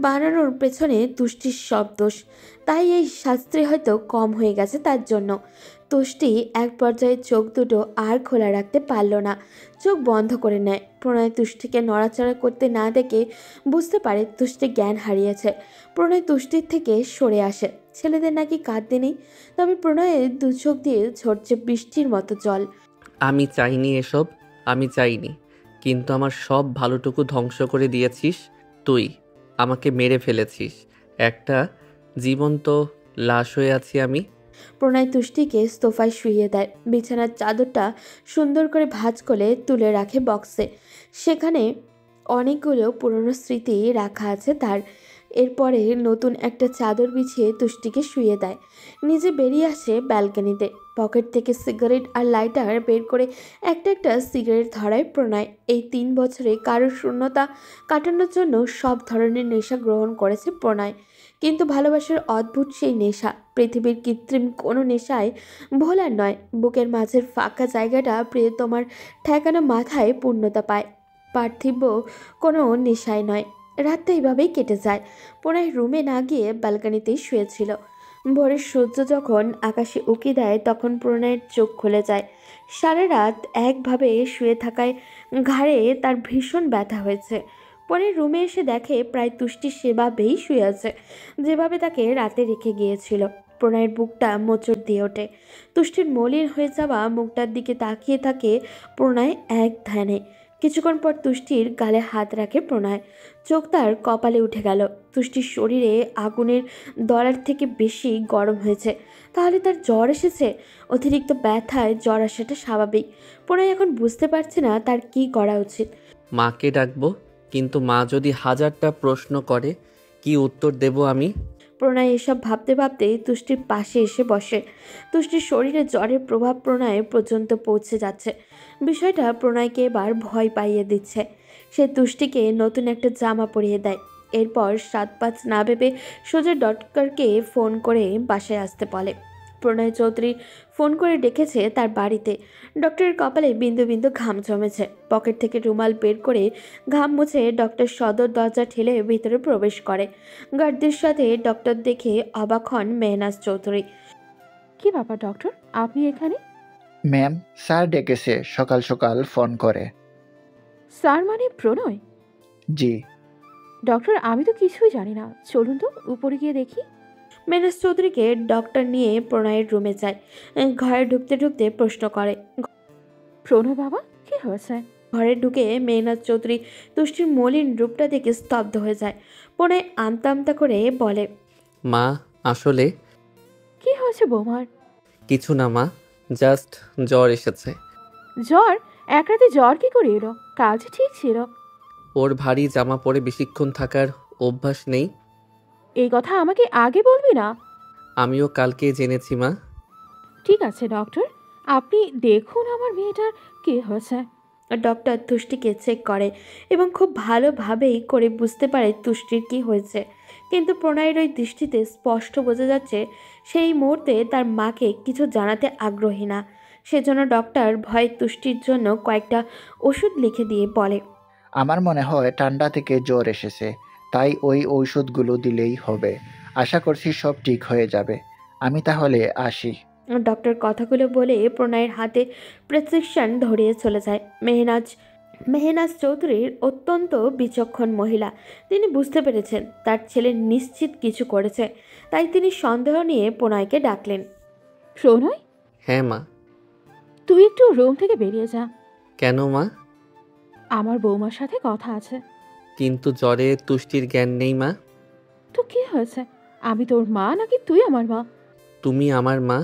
বানানোর পেছনে তুষ্টির সব দোষ। তাই এই শাস্তি হয়তো কম হয়ে গেছে তার জন্য। তুষ্টি এক পর্যায়ে চোখ দুটো আর খোলা রাখতে পারল না, চোখ বন্ধ করে নেয়। প্রণয় তুষ্টিকে নড়াচড়া করতে না দেখে বুঝতে পারে তুষ্টি জ্ঞান হারিয়েছে। প্রণয় তুষ্টির থেকে সরে আসে। ছেলেদের নাকি কাঁদতে নেই, তবে প্রণয়ের দু চোখ দিয়ে ঝরছে বৃষ্টির মতো জল। আমি চাইনি এসব, আমি চাইনি, কিন্তু আমার সব ভালোটুকু ধ্বংস করে দিয়েছিস তুই। আমাকে মেরে ফেলেছিস, একটা জীবন্ত লাশ হয়ে আছি আমি। প্রণয় তুষ্টিকে সোফায় শুইয়ে দেয়। বিছানার চাদরটা সুন্দর করে ভাঁজ করে তুলে রাখে বক্সে। সেখানে অনেকগুলো পুরনো স্মৃতি রাখা আছে তার। এরপরে নতুন একটা চাদর বিছিয়ে তুষ্টিকে শুইয়ে দেয়। নিজে বেরিয়ে আসে ব্যালকনিতে। পকেট থেকে সিগারেট আর লাইটার বের করে একটা একটা সিগারেট ধরায় প্রণয়। এই 3 বছরে কারোর শূন্যতা কাটানোর জন্য সব ধরনের নেশা গ্রহণ করেছে প্রণয়, কিন্তু ভালোবাসার অদ্ভুত সেই নেশা পৃথিবীর কৃত্রিম কোনো নেশায় ভোলার নয়। বুকের মাঝের ফাঁকা জায়গাটা প্রিয়তমার ঠেকানো মাথায় পূর্ণতা পায়, পার্থিব কোনো নেশায় নয়। রাতটা এইভাবেই কেটে যায়। প্রণয় রুমে না গিয়ে ব্যালকনিতেই শুয়েছিল। ভোরের সূর্য যখন আকাশে উঁকি দেয় তখন প্রণয়ের চোখ খুলে যায়। সারা রাত একভাবে শুয়ে থাকায় ঘাড়ে তার ভীষণ ব্যথা হয়েছে। পরে রুমে এসে দেখে প্রায় তুষ্টি সেভাবেই শুয়ে আছে, যেভাবে তাকে রাতে রেখে গিয়েছিল। প্রণয়ের বুকটা মোচড় দিয়ে ওঠে। তুষ্টির মলিন হয়ে যাওয়া মুখটার দিকে তাকিয়ে থাকে প্রণয় এক ধ্যানে। কিছুক্ষণ পর তুষ্টির গালে হাত রাখে প্রণয়। চোখ তার কপালে উঠে গেল। তুষ্টির শরীরে আগুনের দরার থেকে বেশি গরম হয়েছে। তাহলে তার জ্বর এসেছে। অতিরিক্ত ব্যথায় জ্বর আসাটা স্বাভাবিক। প্রণয় এখন বুঝতে পারছে না তার কি করা উচিত। মাকে ডাকবো, কিন্তু মা যদি হাজারটা প্রশ্ন করে কি উত্তর দেব আমি? প্রণয় এসব ভাবতে ভাবতেই তুষ্টির পাশে এসে বসে। তুষ্টির শরীরে জ্বরের প্রভাব প্রণয় পর্যন্ত পৌঁছে যাচ্ছে। বিষয়টা প্রণয়কে এবার ভয় পাইয়ে দিচ্ছে। সে তুষ্টিকে নতুন একটা জামা পরিয়ে দেয়। এরপর 7-5 না ভেবে সোজা ডক্টরকে ফোন করে বাসায় আসতে বলে। প্রণয় চৌধুরী ফোন করে ডেকেছে তার বাড়িতে। ডক্টরের কপালে বিন্দু বিন্দু ঘাম জমেছে। পকেট থেকে রুমাল বের করে ঘাম মুছে ডক্টর সদর দরজা ঠেলে ভিতরে প্রবেশ করে। গার্ডদের সাথে ডক্টর দেখে অবাক হন মেহনাজ চৌধুরী। কি ব্যাপার ডক্টর, আপনি এখানে? ম্যাম, স্যার ডেকেছে সকাল সকাল ফোন করে। স্যার মানে প্রণয়? জি। ডক্টর, আমি তো কিছুই জানি না, চলুন তো উপরে গিয়ে দেখি। মেহনাজ চৌধুরীকে ডক্টর নিয়ে প্রণয়ের রুমে যায়। ঘরে ঢুকতে ঢুকতে প্রশ্ন করে। প্রণয় বাবা, কি হয়েছে? ঘরে ঢুকে মেহনাজ চৌধুরী তুষ্টির মলিন রূপটা দেখে স্তব্ধ হয়ে যায়। প্রণয় আমতা আমতা করে বলে, মা আসলে কি হয়েছে বৌমার? কিছু না মা, জাস্ট জ্বর এসেছে। জ্বর? এক রাতে জ্বর কি করে এলো? কাল যে ঠিক ছিল। ওর ভারী জামা পরে বেশিক্ষণ থাকার অভ্যাস নেই। এই কথা আমাকে আগে বলবি না? আমিও কালকে জেনেছি মা। ঠিক আছে ডক্টর, আপনি দেখুন আমার মেয়েটার কি হয়েছে। ডক্টর তুষ্টিকে চেক করে এবং খুব ভালোভাবেই করে বুঝতে পারে তুষ্টির কি হয়েছে। কিন্তু প্রণয়ের ওই দৃষ্টিতে স্পষ্ট বোঝা যাচ্ছে সেই মুহূর্তে তার মাকে কিছু জানাতে আগ্রহী না। সেজন্য ডক্টর ভয়ে তুষ্টির জন্য কয়েকটা ওষুধ লিখে দিয়ে বলে, আমার মনে হয় ঠান্ডা থেকে জ্বর এসেছে, তাই ওই ঔষধগুলো দিলেই হবে। আশা করছি সব ঠিক হয়ে যাবে। আমি তাহলে আসি। ডক্টর কথাগুলো বলে প্রণয়ের হাতে প্রেসক্রিপশন ধরিয়ে চলে যায়। মেহনাজ চৌধুরীর অত্যন্ত বিচক্ষণ মহিলা। তিনি বুঝতে পেরেছেন তার ছেলে নিশ্চিত কিছু করেছে, তাই তিনি সন্দেহ নিয়ে প্রণয়কে ডাকলেন। প্রণয়, হ্যাঁ মা। তুই একটু রুম থেকে বেরিয়ে যা। কেন মা? আমার বৌমার সাথে কথা আছে। কিন্তু জ্বরে তুষ্টির জ্ঞান নেই মা। তো কি হয়েছে? আমি তোর মা নাকি তুই আমার মা? তুমি আমার মা।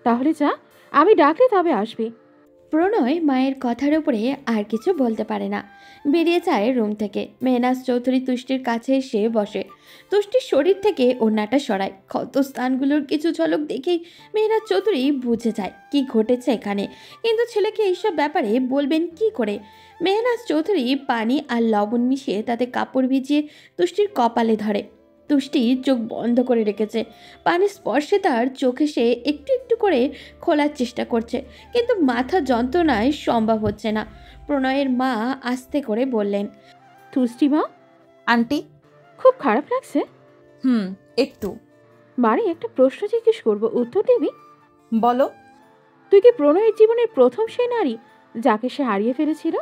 তাহলে যা, আমি ডাকলে তবে আসবি। প্রণয় মায়ের কথার উপরে আর কিছু বলতে পারে না, বেরিয়ে যায় রুম থেকে। মেহনাজ চৌধুরী তুষ্টির কাছে এসে বসে। তুষ্টির শরীর থেকে ওড়নাটা সরায়। ক্ষত স্থানগুলোর কিছু ঝলক দেখেই মেহনাজ চৌধুরী বুঝে যায় কি ঘটেছে এখানে, কিন্তু ছেলেকে এইসব ব্যাপারে বলবেন কি করে। মেহনাজ চৌধুরী পানি আর লবণ মিশিয়ে তাতে কাপড় ভিজিয়ে তুষ্টির কপালে ধরে। তুষ্টি চোখ বন্ধ করে রেখেছে। পানির স্পর্শে তার চোখে সে একটু একটু করে খোলার চেষ্টা করছে, কিন্তু মাথা যন্ত্রণায় সম্ভব হচ্ছে না। প্রণয়ের মা আস্তে করে বললেন, তুষ্টি মা, আন্টি। খুব খারাপ লাগছে? একটু। মারে একটা প্রশ্ন জিজ্ঞেস করবো, উত্তর দিবি? বলো। তুই কি প্রণয়ের জীবনের প্রথম সেই নারী যাকে সে হারিয়ে ফেলেছিল?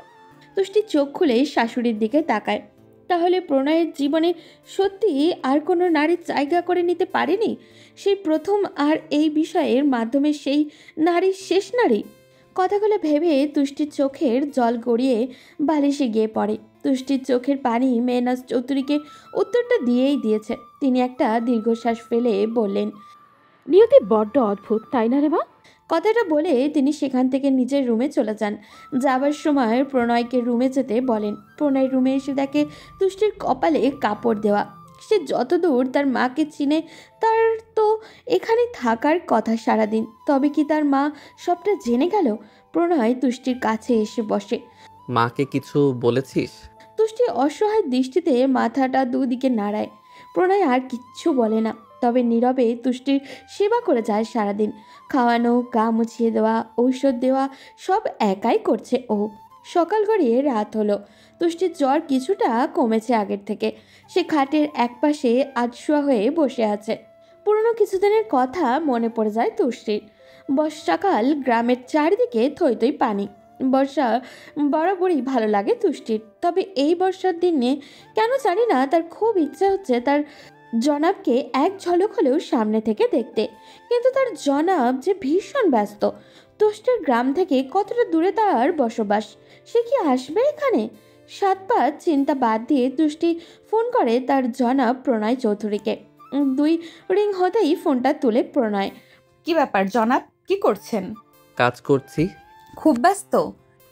তুষ্টি চোখ খুলে শাশুড়ির দিকে তাকায়। তাহলে প্রণয়ের জীবনে সত্যি আর কোনো নারী জায়গা করে নিতে পারেনি? সেই প্রথম, আর এই বিষয়ের মাধ্যমে সেই নারী শেষ নারী। কথাগুলো ভেবে তুষ্টির চোখের জল গড়িয়ে বালিশে গিয়ে পড়ে। তুষ্টির চোখের পানি মেহনাজ চৌধুরীকে উত্তরটা দিয়েই দিয়েছে। তিনি একটা দীর্ঘশ্বাস ফেলে বললেন, নিয়তি বড্ড অদ্ভুত, তাই না রে মা? কথাটা বলে তিনি সেখান থেকে নিজের রুমে চলে যান। যাবার সময় প্রণয়কে রুমে যেতে বলেন। প্রণয় রুমে এসে দেখে তুষ্টির কপালে কাপড় দেওয়া। সে যতদূর তার মাকে চিনে, তার তো এখানে থাকার কথা সারাদিন। তবে কি তার মা সবটা জেনে গেল? প্রণয় তুষ্টির কাছে এসে বসে। মাকে কিছু বলেছিস? তুষ্টি অসহায় দৃষ্টিতে মাথাটা দুদিকে নাড়ায়। প্রণয় আর কিচ্ছু বলে না, তবে নীরবে তুষ্টির সেবা করে যায় সারাদিন। খাওয়ানো, গা মুছিয়ে দেওয়া, ঔষধ দেওয়া সব একাই করছে ও। সকাল গড়িয়ে রাত হলো। তুষ্টির জ্বর কিছুটা কমেছে আগের থেকে। সে খাটের একপাশে আধশোয়া হয়ে বসে আছে। পুরনো কিছুদিনের কথা মনে পড়ে যায় তুষ্টির। বর্ষাকাল, গ্রামের চারিদিকে থই থই পানি। বর্ষা বরাবরই ভালো লাগে তুষ্টির, তবে এই বর্ষার দিনে কেন জানি না তার খুব ইচ্ছা হচ্ছে তার জনাবকে এক ঝলক হলেও সামনে থেকে দেখতে। কিন্তু তার জনাব যে ভীষণ ব্যস্ত। তুষ্টির গ্রাম থেকে কতটা দূরে তার বসবাস, সে কি আসবে এখানে? সাত পাঁচ চিন্তা বাদ দিয়ে তুষ্টি ফোন করে তার জনাব প্রণয় চৌধুরীকে। 2 রিং হতেই ফোনটা তুলে প্রণয়। কি ব্যাপার জনাব, কি করছেন? কাজ করছি। খুব ব্যস্ত?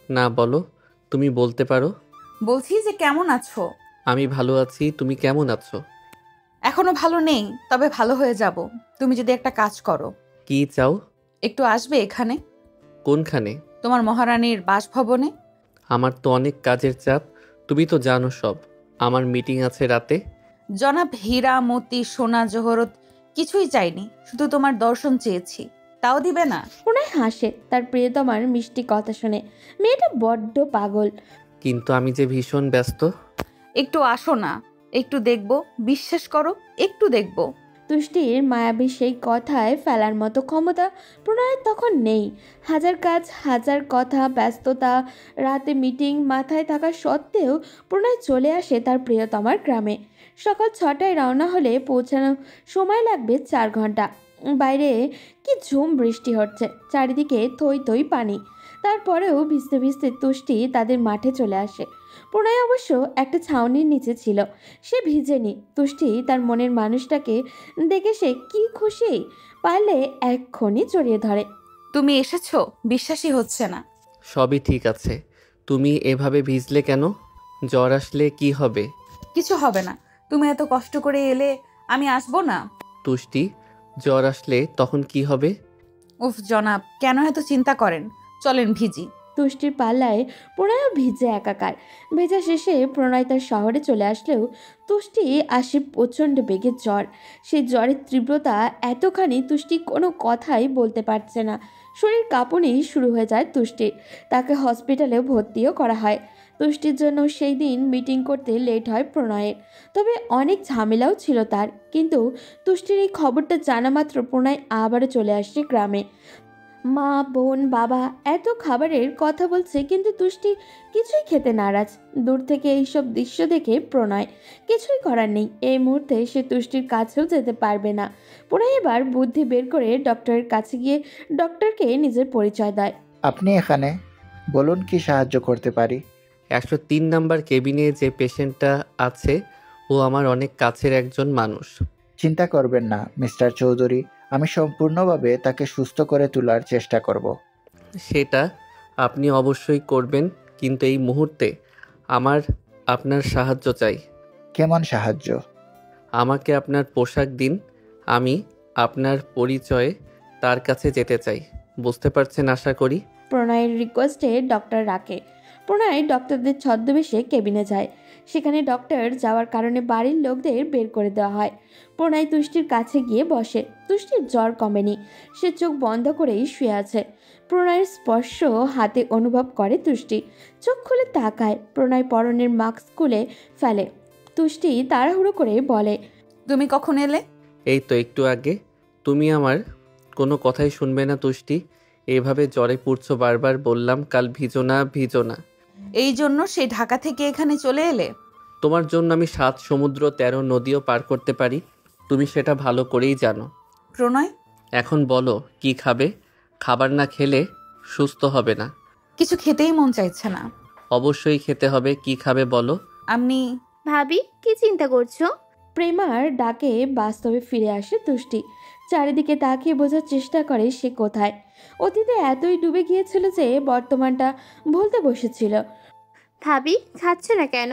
না, বলো। তুমি বলতে পারো। বলছি যে কেমন আছো? আমি ভালো আছি, তুমি কেমন আছো? এখনো ভালো নেই, তবে ভালো হয়ে যাব তুমি যদি একটা কাজ করো। কি চাও? একটু আসবে এখানে। কোনখানে? তোমার মহারানীর বাসভবনে। আমার তো অনেক কাজের চাপ, তুমি তো জানো সব। আমার মিটিং আছে রাতে। জনাব হীরা মতি সোনা জহরত কিছুই চাইনি, শুধু তোমার দর্শন চেয়েছি, তাও দিবে না? প্রণয় হাসে তার প্রিয়তমার মিষ্টি কথা শুনে। মেয়েটা বড্ড পাগল। কিন্তু আমি যে ভীষণ ব্যস্ত। একটু আসো না, একটু দেখবো, বিশ্বাস করো, একটু দেখবো। তুষ্টির মায়াবী সেই কথায় ফেলার মতো ক্ষমতা প্রণয়ের তখন নেই। হাজার কাজ, হাজার কথা, ব্যস্ততা, রাতে মিটিং মাথায় থাকা সত্ত্বেও প্রণয় চলে আসে তার প্রিয়তমার গ্রামে। সকাল 6টায় রওনা হলে পৌঁছানো সময় লাগবে 4 ঘন্টা। বাইরে কি ঝুম বৃষ্টি হচ্ছে, চারিদিকে থই থই পানি। তারপরেও ভিজতে ভিজতে তুষ্টি তাদের মাঠে চলে আসে। প্রণয় অবশ্য একটা ছাউনির নিচে ছিল, সে ভিজেনি। তুষ্টি তার মনের মানুষটাকে দেখে সে কি খুশি, পারলে এক্ষুনি জড়িয়ে ধরে। তুমি এসেছো, বিশ্বাসই হচ্ছে না। সবই ঠিক আছে, তুমি এভাবে ভিজলে কেন? জ্বর আসলে কি হবে? কিছু হবে না, তুমি এত কষ্ট করে এলে, আমি আসবো না? তুষ্টি, জ্বর আসলে তখন কি হবে? উফ জনাব, কেন এত চিন্তা করেন, চলেন ভিজি। তুষ্টির পাল্লায় প্রণয়ও ভিজে একাকার। ভেজা শেষে প্রণয় তার শহরে চলে আসলেও তুষ্টি আসে প্রচণ্ড বেগে জ্বর। সেই জ্বরের তীব্রতা এতখানি তুষ্টি কোনো কথাই বলতে পারছে না। শরীর কাঁপুনি শুরু হয়ে যায় তুষ্টির। তাকে হসপিটালে ভর্তিও করা হয়। তুষ্টির জন্য সেই দিন মিটিং করতে লেট হয় প্রণয়ের। তবে অনেক ঝামেলাও ছিল তার। কিন্তু তুষ্টির এই খবরটা জানা মাত্র প্রণয় আবারও চলে আসছে গ্রামে। মা, বোন, বাবা এত খাবারের কথা বলছে, কিন্তু তুষ্টি কিছুই খেতে নারাজ। দূর থেকে এইসব দৃশ্য দেখে প্রণয় কিছুই করার নেই। এই মুহূর্তে সে তুষ্টির কাছেও যেতে পারবে না। প্রণয় এবার বুদ্ধি বের করে ডক্টরের কাছে গিয়ে ডক্টরকে নিজের পরিচয় দেয়। আপনি এখানে, বলুন কি সাহায্য করতে পারি? 103 নাম্বার কেবিনে যে পেশেন্টটা আছে ও আমার অনেক কাছের একজন মানুষ। চিন্তা করবেন না মিস্টার চৌধুরী, আমি সম্পূর্ণভাবে তাকে সুস্থ করে তোলার চেষ্টা করব। সেটা আপনি অবশ্যই করবেন, কিন্তু এই মুহূর্তে আপনার সাহায্য চাই। কেমন সাহায্য? আমাকে আপনার পোশাক দিন, আমি আপনার পরিচয়ে তার কাছে যেতে চাই। বুঝতে পারছেন আশা করি। প্রণয়ের রিকোয়েস্টে ডক্টর রাখে। প্রণয় ডক্টরদের ছদ্মবেশে কেবিনে যায়। সেখানে ডক্টর যাওয়ার কারণে বাড়ির লোকদের বের করে দেওয়া হয়। প্রণয় তুষ্টির কাছে গিয়ে বসে। তুষ্টির জ্বর কমেনি, সে চোখ বন্ধ করেই শুয়ে আছে। প্রণয়ের স্পর্শ হাতে অনুভব করে তুষ্টি। চোখ খুলে তাকায়। প্রণয় পরনের মাস্ক খুলে ফেলে। তুষ্টি তাড়াহুড়ো করে বলে, তুমি কখন এলে? এই তো একটু আগে। তুমি আমার কোনো কথাই শুনবে না তুষ্টি। এভাবে জ্বরে পুড়ছো বারবার, বললাম কাল ভিজো না ভিজো না। এই জন্য সেই ঢাকা থেকে এখানে চলে এলে? তোমার জন্য আমি 7 সমুদ্র 13 নদীও পার করতে পারি, তুমি সেটা ভালো করেই জানো। প্রণয়, এখন বলো কি খাবে? খাবার না খেলে সুস্থ হবে না। কিছু খেতেই মন চাইছে না। অবশ্যই খেতে হবে, কি খাবে বলো। আমি ভাবি, কি চিন্তা করছো? প্রেমার ডাকে বাস্তবে ফিরে আসে তুষ্টি। চারিদিকে তাকিয়ে বোঝার চেষ্টা করে সে কোথায়। অতীতে এতই ডুবে গিয়েছিল যে বর্তমানটা ভুলতে বসেছিল। ভাবি, খাচ্ছে না কেন?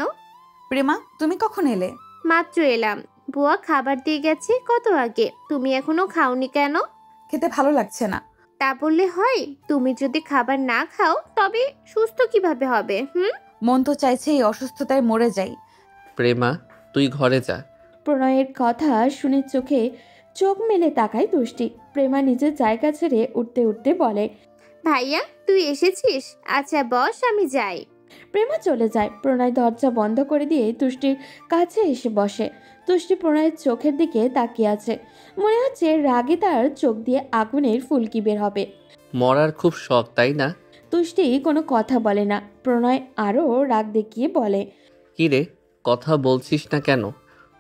প্রেমা, তুমি কখন এলে? মাত্র এলাম। বুয়া খাবার দিয়ে গেছে কত আগে, তুমি এখনো খাওনি কেন? খেতে ভালো লাগছে না। তা বললে হয়? তুমি যদি খাবার না খাও তবে সুস্থ কিভাবে হবে? মন তো চাইছে এই অসুস্থতায় মরে যাই। প্রেমা, তুই ঘরে যা। প্রণয়ের কথা শুনে চোখে চোখ মেলে তাকায় তুষ্টি। প্রেমা নিজের জায়গা ছেড়ে উঠতে উঠতে বলে, ভাইয়া, তুই এসেছিস? আচ্ছা বস, আমি যাই। প্রেমা চলে যায়। প্রণয় দরজা বন্ধ করে দিয়ে তুষ্টির কাছে এসে বসে। তুষ্টি প্রণয়ের চোখের দিকে তাকিয়ে আছে। মনে হচ্ছে রাগে তার চোখ দিয়ে আগুনের ফুলকি বের হবে। মরার খুব শখ, তাই না? তুষ্টি কোনো কথা বলে না। প্রণয় আরও রাগ দেখিয়ে বলে, কি রে, কথা বলছিস না কেন?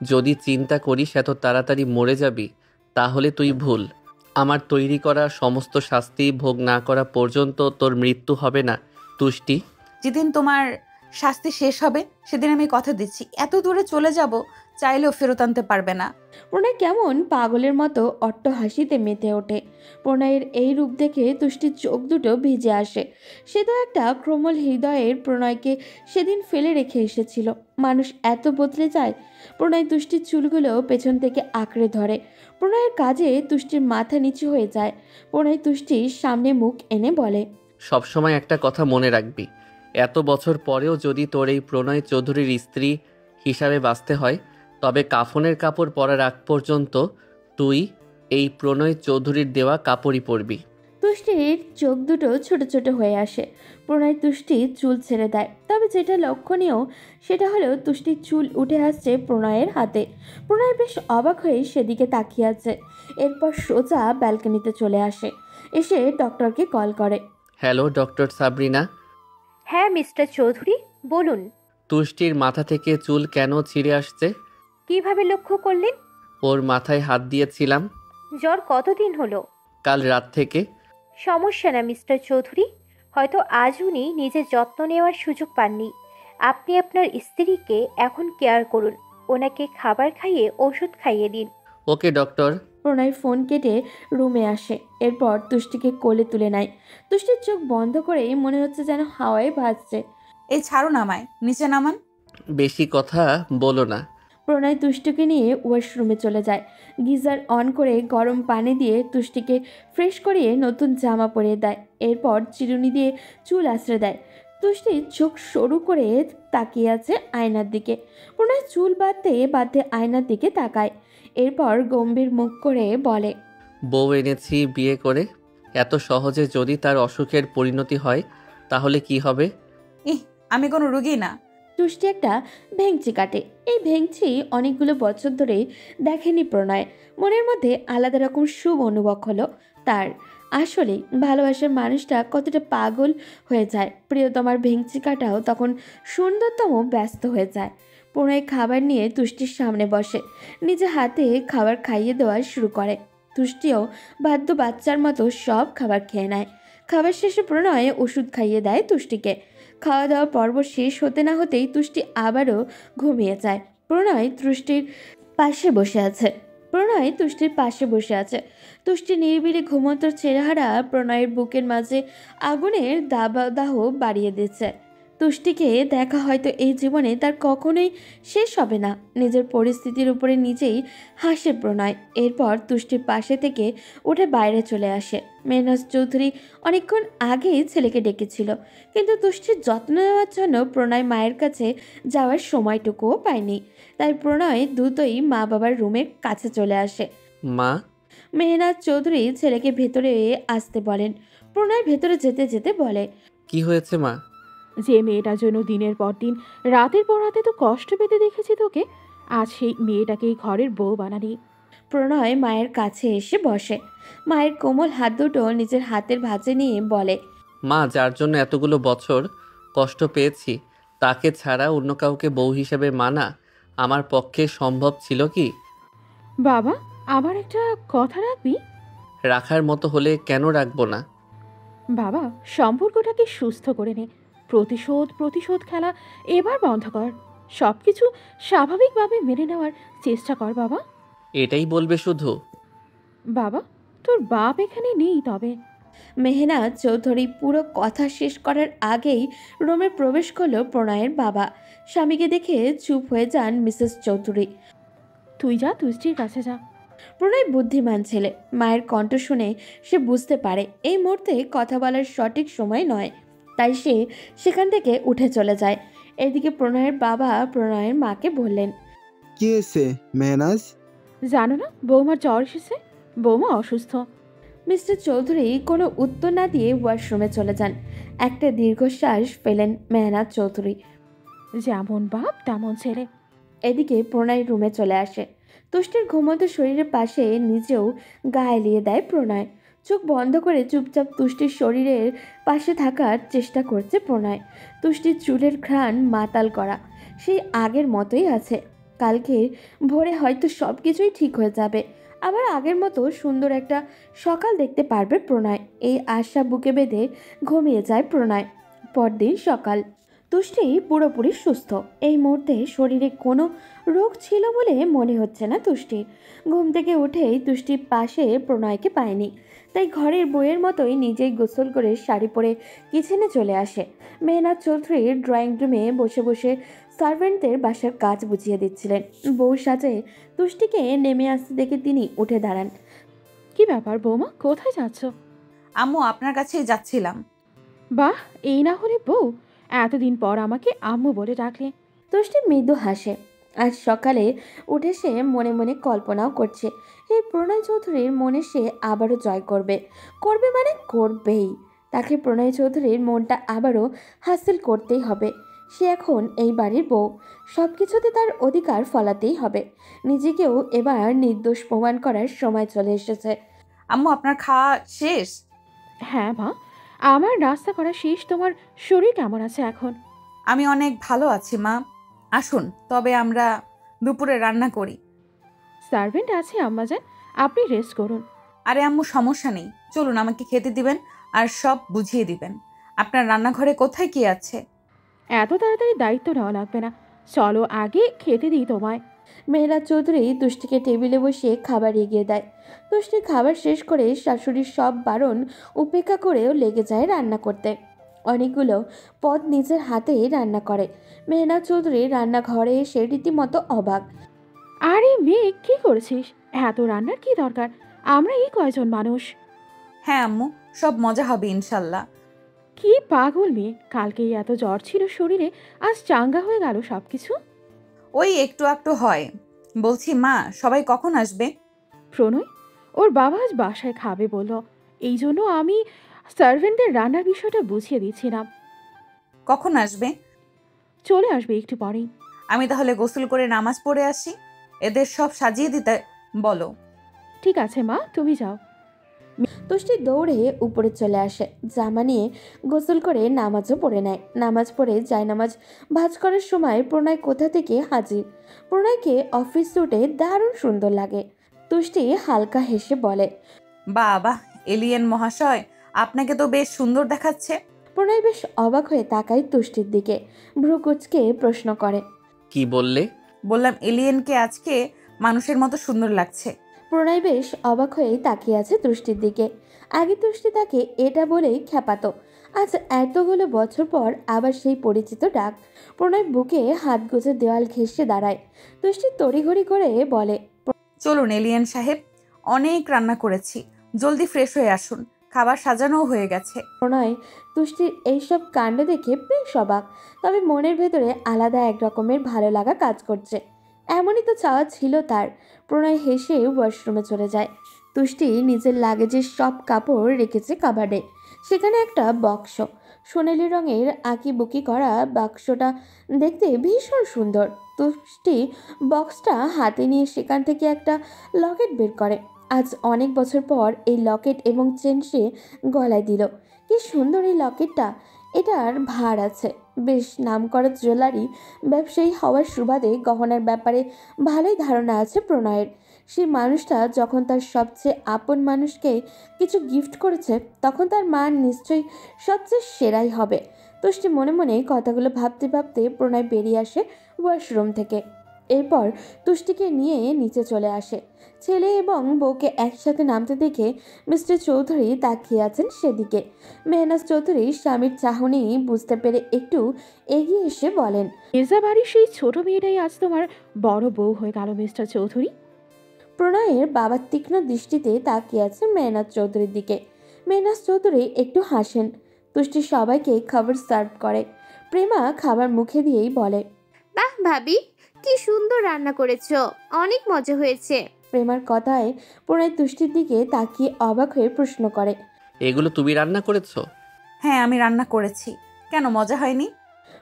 যদি চিন্তা করিস এত তাড়াতাড়ি মরে যাবি, তাহলে তুই ভুল। আমার তৈরি করা সমস্ত শাস্তি ভোগ না করা পর্যন্ত তোর মৃত্যু হবে না তুষ্টি। যেদিন তোমার শাস্তি শেষ হবে সেদিন আমি কথা দিচ্ছি এত দূরে চলে যাব, চাইলেও ফেরত আনতে পারবে না। প্রণয় কেমন পাগলের মতো অট্ট হাসিতে মেতে ওঠে। প্রণয়ের এই রূপ দেখে তুষ্টির চোখ দুটো ভিজে আসে। সে তো একটা ক্রমল হৃদয়ের প্রণয়কে সেদিন ফেলে রেখে এসেছিল। মানুষ এত বদলে যায়? প্রণয় তুষ্টির চুলগুলো পেছন থেকে আঁকড়ে ধরে। প্রণয়ের কাজে তুষ্টির মাথা নিচু হয়ে যায়। প্রণয় তুষ্টির সামনে মুখ এনে বলে, সবসময় একটা কথা মনে রাখবি, এত বছর পরেও যদি তোর এই প্রণয় চৌধুরীর স্ত্রী হিসাবে বাঁচতে হয়, তবে কাফনের কাপড় পরার আগ পর্যন্ত তুই এই প্রণয় চৌধুরীর দেওয়া কাপড়ই পরবি। তুষ্টির চোখ দুটো ছোট ছোট হয়ে আসে। প্রণয় তুষ্টির চুল ছেড়ে দেয়। তবে যেটা লক্ষণীয় সেটা হলো তুষ্টির চুল উঠে আসছে প্রণয়ের হাতে। প্রণয় বেশ অবাক হয়ে সেদিকে তাকিয়ে আছে। এরপর সোজা ব্যালকনিতে চলে আসে। এসে ডক্টরকে কল করে। Hello doctor Sabrina. হ্যাঁ মিস্টার চৌধুরী, বলুন। তুষ্টির মাথা থেকে চুল কেন ছিঁড়ে আসছে? কিভাবে লক্ষ্য করলেন? ওর মাথায় হাত দিয়েছিলাম। জ্বর কতদিন হলো? কাল রাত থেকে। সমস্যা না মিস্টার চৌধুরী, হয়তো আজ উনি নিজের যত্ন নেওয়ার সুযোগ পাননি। আপনি আপনার স্ত্রীকে এখন কেয়ার করুন, ওনাকে খাবার খাইয়ে ওষুধ খাইয়ে দিন। ওকে ডক্টর। প্রণয় ফোন কেটে রুমে আসে। এরপর তুষ্টিকে কোলে তুলে নেয়। তুষ্টির চোখ বন্ধ করেই মনে হচ্ছে যেন হাওয়ায় ভাসছে। এই ছাড়ুন আমায়, নিচে নামান। বেশি কথা বলো না। প্রণয় তুষ্টিকে নিয়ে ওয়াশরুমে চলে যায়। গিজার অন করে গরম পানি দিয়ে তুষ্টিকে ফ্রেশ করিয়ে নতুন জামা পরিয়ে দেয়। এরপর চিরুনি দিয়ে চুল আঁচড়ে দেয়। তুষ্টি চোখ সরু করে তাকিয়ে আছে আয়নার দিকে। প্রণয় চুল বাঁধতে বাঁধতে আয়নার দিকে তাকায়। এরপর গম্ভীর মুখ করে বলে, বউ এনেছি বিয়ে করে, এত সহজে যদি তার অসুখের পরিণতি হয় তাহলে কি হবে? ইহ, আমি কোনো রুগী না। তুষ্টি একটা ভেংচি কাটে। এই ভেংচি অনেকগুলো বছর ধরে দেখেনি প্রণয়। মনের মধ্যে আলাদা রকম শুভ অনুভব হলো তার। আসলে ভালোবাসার মানুষটা কতটা পাগল হয়ে যায়। প্রিয়তমার ভেংচি কাটাও তখন সুন্দরতম ব্যস্ত হয়ে যায়। প্রণয় খাবার নিয়ে তুষ্টির সামনে বসে, নিজে হাতে খাবার খাইয়ে দেওয়া শুরু করে। তুষ্টিও বাধ্য বাচ্চার মতো সব খাবার খেয়ে নেয়। খাবার শেষে প্রণয় ওষুধ খাইয়ে দেয় তুষ্টিকে। খাওয়া দাওয়া পর্ব শেষ হতে না হতেই তুষ্টি আবারও ঘুমিয়ে যায়। প্রণয় তুষ্টির পাশে বসে আছে। তুষ্টি নিরিবিলি ঘুমন্ত চেহারা প্রণয়ের বুকের মাঝে আগুনের দাহ বাড়িয়ে দিচ্ছে। তুষ্টিকে দেখা হয়তো এই জীবনে তার কখনোই শেষ হবে না। নিজের পরিস্থিতির উপরে নিজেই হাসে প্রণয়। এরপর তুষ্টির পাশে থেকে উঠে বাইরে চলে আসে। মেহনাজ চৌধুরী অনেকক্ষণ আগেই ছেলেকে ডেকেছিল, কিন্তু তুষ্টির যত্ন নেওয়ার জন্য প্রণয় মায়ের কাছে যাওয়ার সময়টুকুও পায়নি। তাই প্রণয় দ্রুতই মা বাবার রুমের কাছে চলে আসে। মা, মেহনাজ চৌধুরী ছেলেকে ভেতরে আসতে বলেন। প্রণয় ভেতরে যেতে যেতে বলে, কি হয়েছে মা? যে মেয়েটার জন্য দিনের পর দিন রাতের পর রাতে তো কষ্ট পেতে দেখেছি তোকে, আজ সেই মেয়েটাকেই ঘরের বউ বানানি। প্রণয় মায়ের কাছে এসে বসে। মায়ের কোমল হাত দুটো নিজের হাতের ভাঁজে নিয়ে বলে, মা, যার জন্য এতগুলো বছর কষ্ট পেয়েছি তাকে ছাড়া অন্য কাউকে বউ হিসেবে মানা আমার পক্ষে সম্ভব ছিল কি? বাবা, আমার একটা কথা রাখবি? রাখার মতো হলে কেন রাখবো না? বাবা, সম্পর্কটাকে সুস্থ করে নে। প্রতিশোধ খেলা এবার বন্ধ কর। সব কিছু স্বাভাবিকভাবে মেনে নেওয়ার চেষ্টা কর বাবা। এটাই বলবে শুধু? বাবা, তোর বাপ এখানে নেই। তবে মেহনাজ চৌধুরী পুরো কথা শেষ করার আগেই রুমে প্রবেশ করলো প্রণয়ের বাবা। স্বামীকে দেখে চুপ হয়ে যান মিসেস চৌধুরী। তুই যা, তুষ্টির কাছে যা। প্রণয় বুদ্ধিমান ছেলে। মায়ের কণ্ঠ শুনে সে বুঝতে পারে এই মুহূর্তে কথা বলার সঠিক সময় নয়, তাই সে সেখান থেকে উঠে চলে যায়। এদিকে প্রণয়ের বাবা প্রণয়ের মাকে বললেন, কি হয়েছে মেহনাজ? জানো না, বৌমার জ্বর এসেছে। বৌমা অসুস্থ। মিস্টার চৌধুরী কোনো উত্তর না দিয়ে ওয়াশরুমে চলে যান। একটা দীর্ঘশ্বাস ফেলেন মেহনাজ চৌধুরী। যেমন বাপ তেমন ছেলে। এদিকে প্রণয় রুমে চলে আসে। তুষ্টির ঘুমন্ত শরীরের পাশে নিজেও গা এলিয়ে দেয় প্রণয়। চোখ বন্ধ করে চুপচাপ তুষ্টির শরীরের পাশে থাকার চেষ্টা করছে প্রণয়। তুষ্টির চুলের ঘ্রাণ মাতাল করা, সেই আগের মতোই আছে। কালকে ভোরে হয়তো সব কিছুই ঠিক হয়ে যাবে, আবার আগের মতো সুন্দর একটা সকাল দেখতে পারবে প্রণয়। এই আশা বুকে বেঁধে ঘুমিয়ে যায় প্রণয়। পরদিন সকাল। তুষ্টি পুরোপুরি সুস্থ। এই মুহূর্তে শরীরে কোনো রোগ ছিল বলে মনে হচ্ছে না তুষ্টির। ঘুম থেকে উঠেই তুষ্টির পাশে প্রণয়কে পায়নি, তাই ঘরের বইয়ের মতোই নিজেই গোসল করে শাড়ি পরে কিচেনে চলে আসে। মেহনাজ চৌধুরীর ড্রয়িং রুমে বসে বসে সার্ভেন্টদের বাসার কাজ বুঝিয়ে দিচ্ছিলেন। বউ সাজে তুষ্টিকে নেমে আসতে দেখে তিনি উঠে দাঁড়ান। কি ব্যাপার বৌমা, কোথায় যাচ্ছ? আম্মু, আপনার কাছেই যাচ্ছিলাম। বাহ, এই না হলে বউ, এতদিন পর আমাকে আম্মু বলে ডাকলে। তুষ্টি মৃদু হাসে। আজ সকালে উঠে সে মনে মনে কল্পনাও করছে এই প্রণয় চৌধুরীর মনে সে আবারও জয় করবে। মানে করবেই। তাকে প্রণয় চৌধুরীর মনটা আবারও হাসিল করতেই হবে। সে এখন এই বাড়ির বউ, সব কিছুতে তার অধিকার ফলাতেই হবে। নিজেকেও এবার নির্দোষ প্রমাণ করার সময় চলে এসেছে। আম্মু, আপনার খাওয়া শেষ? হ্যাঁ মা, আমার নাস্তা করা শেষ। তোমার শরীর কেমন আছে এখন? আমি অনেক ভালো আছি মা। আসুন তবে আমরা দুপুরে রান্না করি। সার্ভেন্ট আছে আম্মাজান, আপনি রেস্ট করুন। আরে আম্মু, সমস্যা নেই, চলুন, আমাকে খেতে দিবেন আর সব বুঝিয়ে দিবেন। আপনার রান্নাঘরে কোথায় কি আছে? এত তাড়াতাড়ি দায়িত্ব নেওয়া লাগবে না, চলো আগে খেতে দিই তোমায়। মেহনাজ চৌধুরী তুষ্টিকে টেবিলে বসিয়ে খাবার এগিয়ে দেয়। তুষ্টি খাবার শেষ করে শাশুড়ির সব বারণ উপেক্ষা করেও লেগে যায় রান্না করতে। অনেকগুলো পদ নিজের হাতে রান্না করে। মেহনাজ চৌধুরী রান্নাঘরে এসে রীতিমতো অবাক। আরে মেয়ে, কি করেছিস? এত রান্নার কি দরকার? আমরা এই কয়জন মানুষ। হ্যাঁ আম্মু, সব মজা হবে ইনশাল্লাহ। কি পাগল মেয়ে, কালকেই এত জ্বর ছিল শরীরে, আজ চাঙ্গা হয়ে গেল সব কিছু। ওই একটু একটু হয়। বলছি মা, সবাই কখন আসবে? প্রণয়, ওর বাবা আজ বাসায় খাবে বলল, এই জন্য আমি সার্ভেন্টদের রান্নার বিষয়টা বুঝিয়ে দিচ্ছিলাম। কখন আসবে? চলে আসবে একটু পরেই। আমি তাহলে গোসল করে নামাজ পড়ে আসি। এদের সব সাজিয়ে দিতে বলো। ঠিক আছে মা, তুমি যাও। তুষ্টি দৌড়ে উপরে চলে আসে, জামা নিয়ে গোসল করে নামাজও পড়ে নেয়। নামাজ পড়ে জায়নামাজ ভাঁজ করার সময় প্রণয় কোথা থেকে হাজির। প্রণয়কে অফিস স্যুটে দারুণ সুন্দর লাগে। তুষ্টি হালকা হেসে বলে, বাবা, এলিয়েন মহাশয়, আপনাকে তো বেশ সুন্দর দেখাচ্ছে। প্রণয় বেশ অবাক হয়ে তাকায় তুষ্টির দিকে, ভ্রু কুঁচকে প্রশ্ন করে, কি বললে? বললাম এলিয়েনকে আজকে মানুষের মতো সুন্দর লাগছে। প্রণয় বেশ অবাক হয়ে তাকিয়ে আছে তুষ্টির দিকে। আগে তুষ্টি তাকে এটা বলেই খেপাতো, আজ এতগুলো বছর পর আবার সেই পরিচিত ডাক। প্রণয় বুকে হাত গুজে দেওয়াল ঘেঁষে দাঁড়ায়। তুষ্টি তড়িঘড়ি করে বলে, চলুন এলিয়েন সাহেব, অনেক রান্না করেছি, জলদি ফ্রেশ হয়ে আসুন, খাবার সাজানোও হয়ে গেছে। প্রণয় তুষ্টির এইসব কাণ্ড দেখে বেশ অবাক, তবে মনের ভেতরে আলাদা এক রকমের ভালো লাগা কাজ করছে। এমনই তো চাওয়া ছিল তার। প্রণয় হেসে ওয়াশরুমে চলে যায়। তুষ্টি নিজের লাগেজের সব কাপড় রেখেছে কাবার্ডে। সেখানে একটা বক্স, সোনালি রঙের আঁকিবুকি করা। বাক্সটা দেখতে ভীষণ সুন্দর। তুষ্টি বক্সটা হাতে নিয়ে সেখান থেকে একটা লকেট বের করে। আজ অনেক বছর পর এই লকেট এবং চেন সে গলায় দিল। কি সুন্দর এই লকেটটা! এটার ভার আছে। বেশ নামকরা জুয়েলারি ব্যবসায়ী হওয়ার সুবাদে গহনার ব্যাপারে ভালোই ধারণা আছে প্রণয়ের। সেই মানুষটা যখন তার সবচেয়ে আপন মানুষকে কিছু গিফট করেছে, তখন তার মান নিশ্চয়ই সবচেয়ে সেরাই হবে। তুষ্টি মনে মনে কথাগুলো ভাবতে ভাবতে প্রণয় বেরিয়ে আসে ওয়াশরুম থেকে। এরপর তুষ্টিকে নিয়ে নিচে চলে আসে। ছেলে এবং বউকে একসাথে নামতে দেখে মিস্টার চৌধুরী তাকিয়ে আছেন সেদিকে। মেহনাজ চৌধুরী স্বামীর চাহনি বুঝতে পেরে একটু এগিয়ে এসে বলেন, মির্জা বাড়ির সেই ছোট মেয়েটাই আজ তোমার বড় বউ হয়ে গেল মিস্টার চৌধুরী। প্রণয়ের বাবার তীক্ষ্ণ দৃষ্টিতে তাকিয়ে আছেন মেহনাজ চৌধুরীর দিকে। মেহনাজ চৌধুরী একটু হাসেন। তুষ্টি সবাইকে খাবার সার্ভ করে। প্রেমা খাবার মুখে দিয়েই বলে, বাহ ভাবি, কি সুন্দর রান্না করেছো, অনেক মজা হয়েছে। প্রেমার কথায় প্রণয় তুষ্টির দিকে তাকিয়ে অবাক হয়ে প্রশ্ন করে, এগুলো তুমি রান্না করেছো? হ্যাঁ, আমি রান্না করেছি। কেন, মজা হয়নি?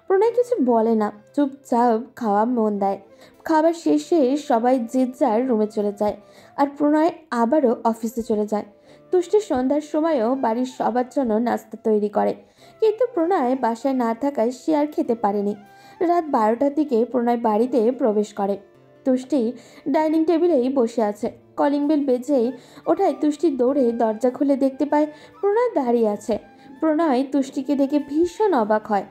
প্রণয় কিছু বলে না, চুপচাপ খাওয়া মন দেয়। খাবার শেষে সবাই যে যার রুমে চলে যায়, আর প্রণয় আবারও অফিসে চলে যায়। তুষ্টি সন্ধ্যার সময়ও বাড়ির সবার জন্য নাস্তা তৈরি করে, কিন্তু প্রণয় বাসায় না থাকায় সে আর খেতে পারেনি। রাত 12টার দিকে প্রণয় বাড়িতে প্রবেশ করে। তুষ্টি ডাইনিং টেবিলেই বসে আছে। কলিং বেল বেজেই ওঠায় তুষ্টি দৌড়ে দরজা খুলে দেখতে পায় প্রণয় দাঁড়িয়ে আছে। প্রণয় তুষ্টিকে দেখে ভীষণ অবাক হয়,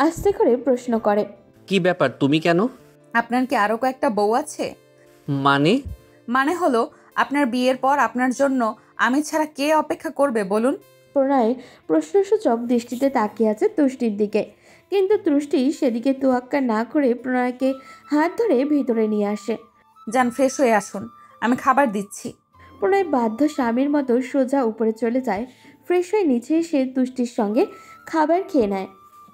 আস্তে করে প্রশ্ন করে, কি ব্যাপার, তুমি কেন? আপনার কি আরো কয়েকটা বউ আছে? মানে? মানে হলো, আপনার বিয়ের পর আপনার জন্য আমি ছাড়া কে অপেক্ষা করবে বলুন? প্রণয় প্রশ্নসূচক দৃষ্টিতে তাকিয়ে আছে তুষ্টির দিকে, কিন্তু তুষ্টি সেদিকে তোয়াক্কা না করে প্রণয়কে হাত ধরে ভিতরে নিয়ে আসে। যান, ফ্রেশ হয়ে আসুন, আমি খাবার দিচ্ছি। প্রণয় বাধ্য স্বামীর মতো সোজা উপরে চলে যায়। ফ্রেশ হয়ে নিচে এসে তুষ্টির সঙ্গে খাবার খেয়ে নেয়।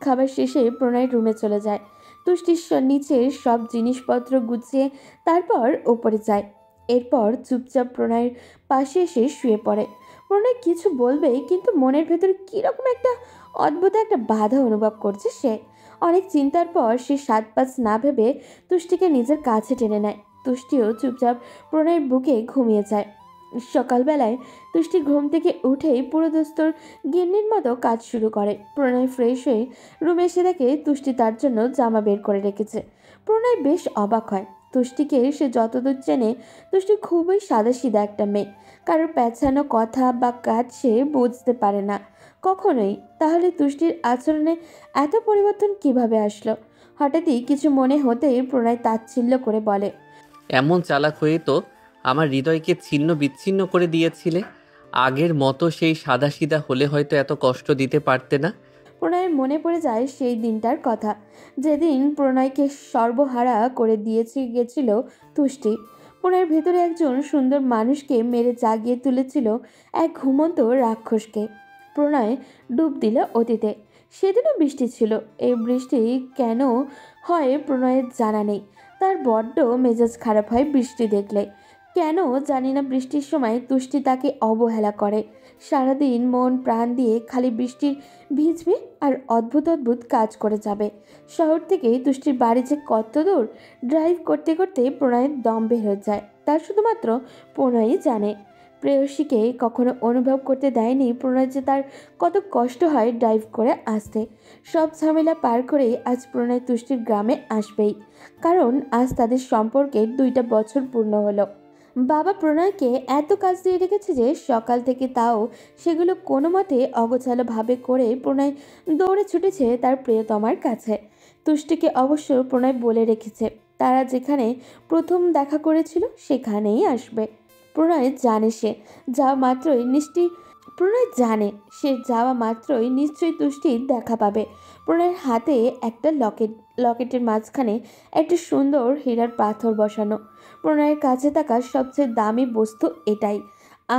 খাবার শেষে প্রণয়ের রুমে চলে যায়। তুষ্টির নিচের সব জিনিসপত্র গুছিয়ে তারপর ওপরে যায়। এরপর চুপচাপ প্রণয়ের পাশে এসে শুয়ে পড়ে। প্রণয় কিছু বলবে, কিন্তু মনের ভেতর কীরকম একটা অদ্ভুত একটা বাধা অনুভব করছে সে। অনেক চিন্তার পর সে 7-5 না ভেবে তুষ্টিকে নিজের কাছে টেনে নেয়। তুষ্টিও চুপচাপ প্রণয়ের বুকে ঘুমিয়ে যায়। সকালবেলায় তুষ্টি ঘুম থেকে উঠেই পুরোদস্তর গিন্নির মতো কাজ শুরু করে। প্রণয় ফ্রেশ হয়ে রুমে এসে দেখে তুষ্টি তার জন্য জামা বের করে রেখেছে। প্রণয় বেশ অবাক হয়। তুষ্টিকে সে যতদূর চেনে, তুষ্টি খুবই সাদাসিধা একটা মেয়ে। কারোর প্যাঁচানো কথা বা কাজ সে বুঝতে পারে না কখনোই। তাহলে তুষ্টির আচরণে এত পরিবর্তন কিভাবে আসলো? হঠাৎই কিছু মনে হতেই প্রণয় তাচ্ছিল্য করে বলে, এমন চালাক হয়ে তো আমার হৃদয়কে ছিন্ন বিচ্ছিন্ন করে দিয়েছিলে। আগের মতো সেই সাদাসিধা হলে হয়তো এত কষ্ট দিতে পারতে না। প্রণয়ের মনে পড়ে যায় সেই দিনটার কথা, যেদিন প্রণয়কে সর্বহারা করে গেছিল তুষ্টি। প্রণয়ের ভেতরে একজন সুন্দর মানুষকে মেরে জাগিয়ে তুলেছিল এক ঘুমন্ত রাক্ষসকে। প্রণয় ডুব দিল অতীতে। সেদিনও বৃষ্টি ছিল। এই বৃষ্টি কেন হয় প্রণয়ের জানা নেই। তার বড্ড মেজাজ খারাপ হয় বৃষ্টি দেখলে। কেন জানি না বৃষ্টির সময় তুষ্টি তাকে অবহেলা করে। সারাদিন মন প্রাণ দিয়ে খালি বৃষ্টির ভিজবে আর অদ্ভুত অদ্ভুত কাজ করে যাবে। শহর থেকে তুষ্টির বাড়ি যে কত দূর, ড্রাইভ করতে করতে প্রণয়ের দম বের হয়ে যায়। তার শুধুমাত্র প্রণয়ই জানে। প্রেয়সীকে কখনো অনুভব করতে দেয়নি প্রণয় যে তার কত কষ্ট হয় ড্রাইভ করে আসতে। সব ঝামেলা পার করে আজ প্রণয় তুষ্টির গ্রামে আসবেই, কারণ আজ তাদের সম্পর্কে 2টা বছর পূর্ণ হলো। বাবা প্রণয়কে এত কাজ দিয়ে রেখেছে যে সকাল থেকে তাও সেগুলো কোনো মতে অগোছালোভাবে করে প্রণয় দৌড়ে ছুটেছে তার প্রিয়তমার কাছে। তুষ্টিকে অবশ্য প্রণয় বলে রেখেছে তারা যেখানে প্রথম দেখা করেছিল সেখানেই আসবে। প্রণয় জানে সে যাওয়া মাত্রই নিশ্চয়ই তুষ্টির দেখা পাবে। প্রণয়ের হাতে একটা লকেটের মাঝখানে একটা সুন্দর হীরার পাথর বসানো। প্রণয়ের কাছে থাকা সবচেয়ে দামি বস্তু এটাই,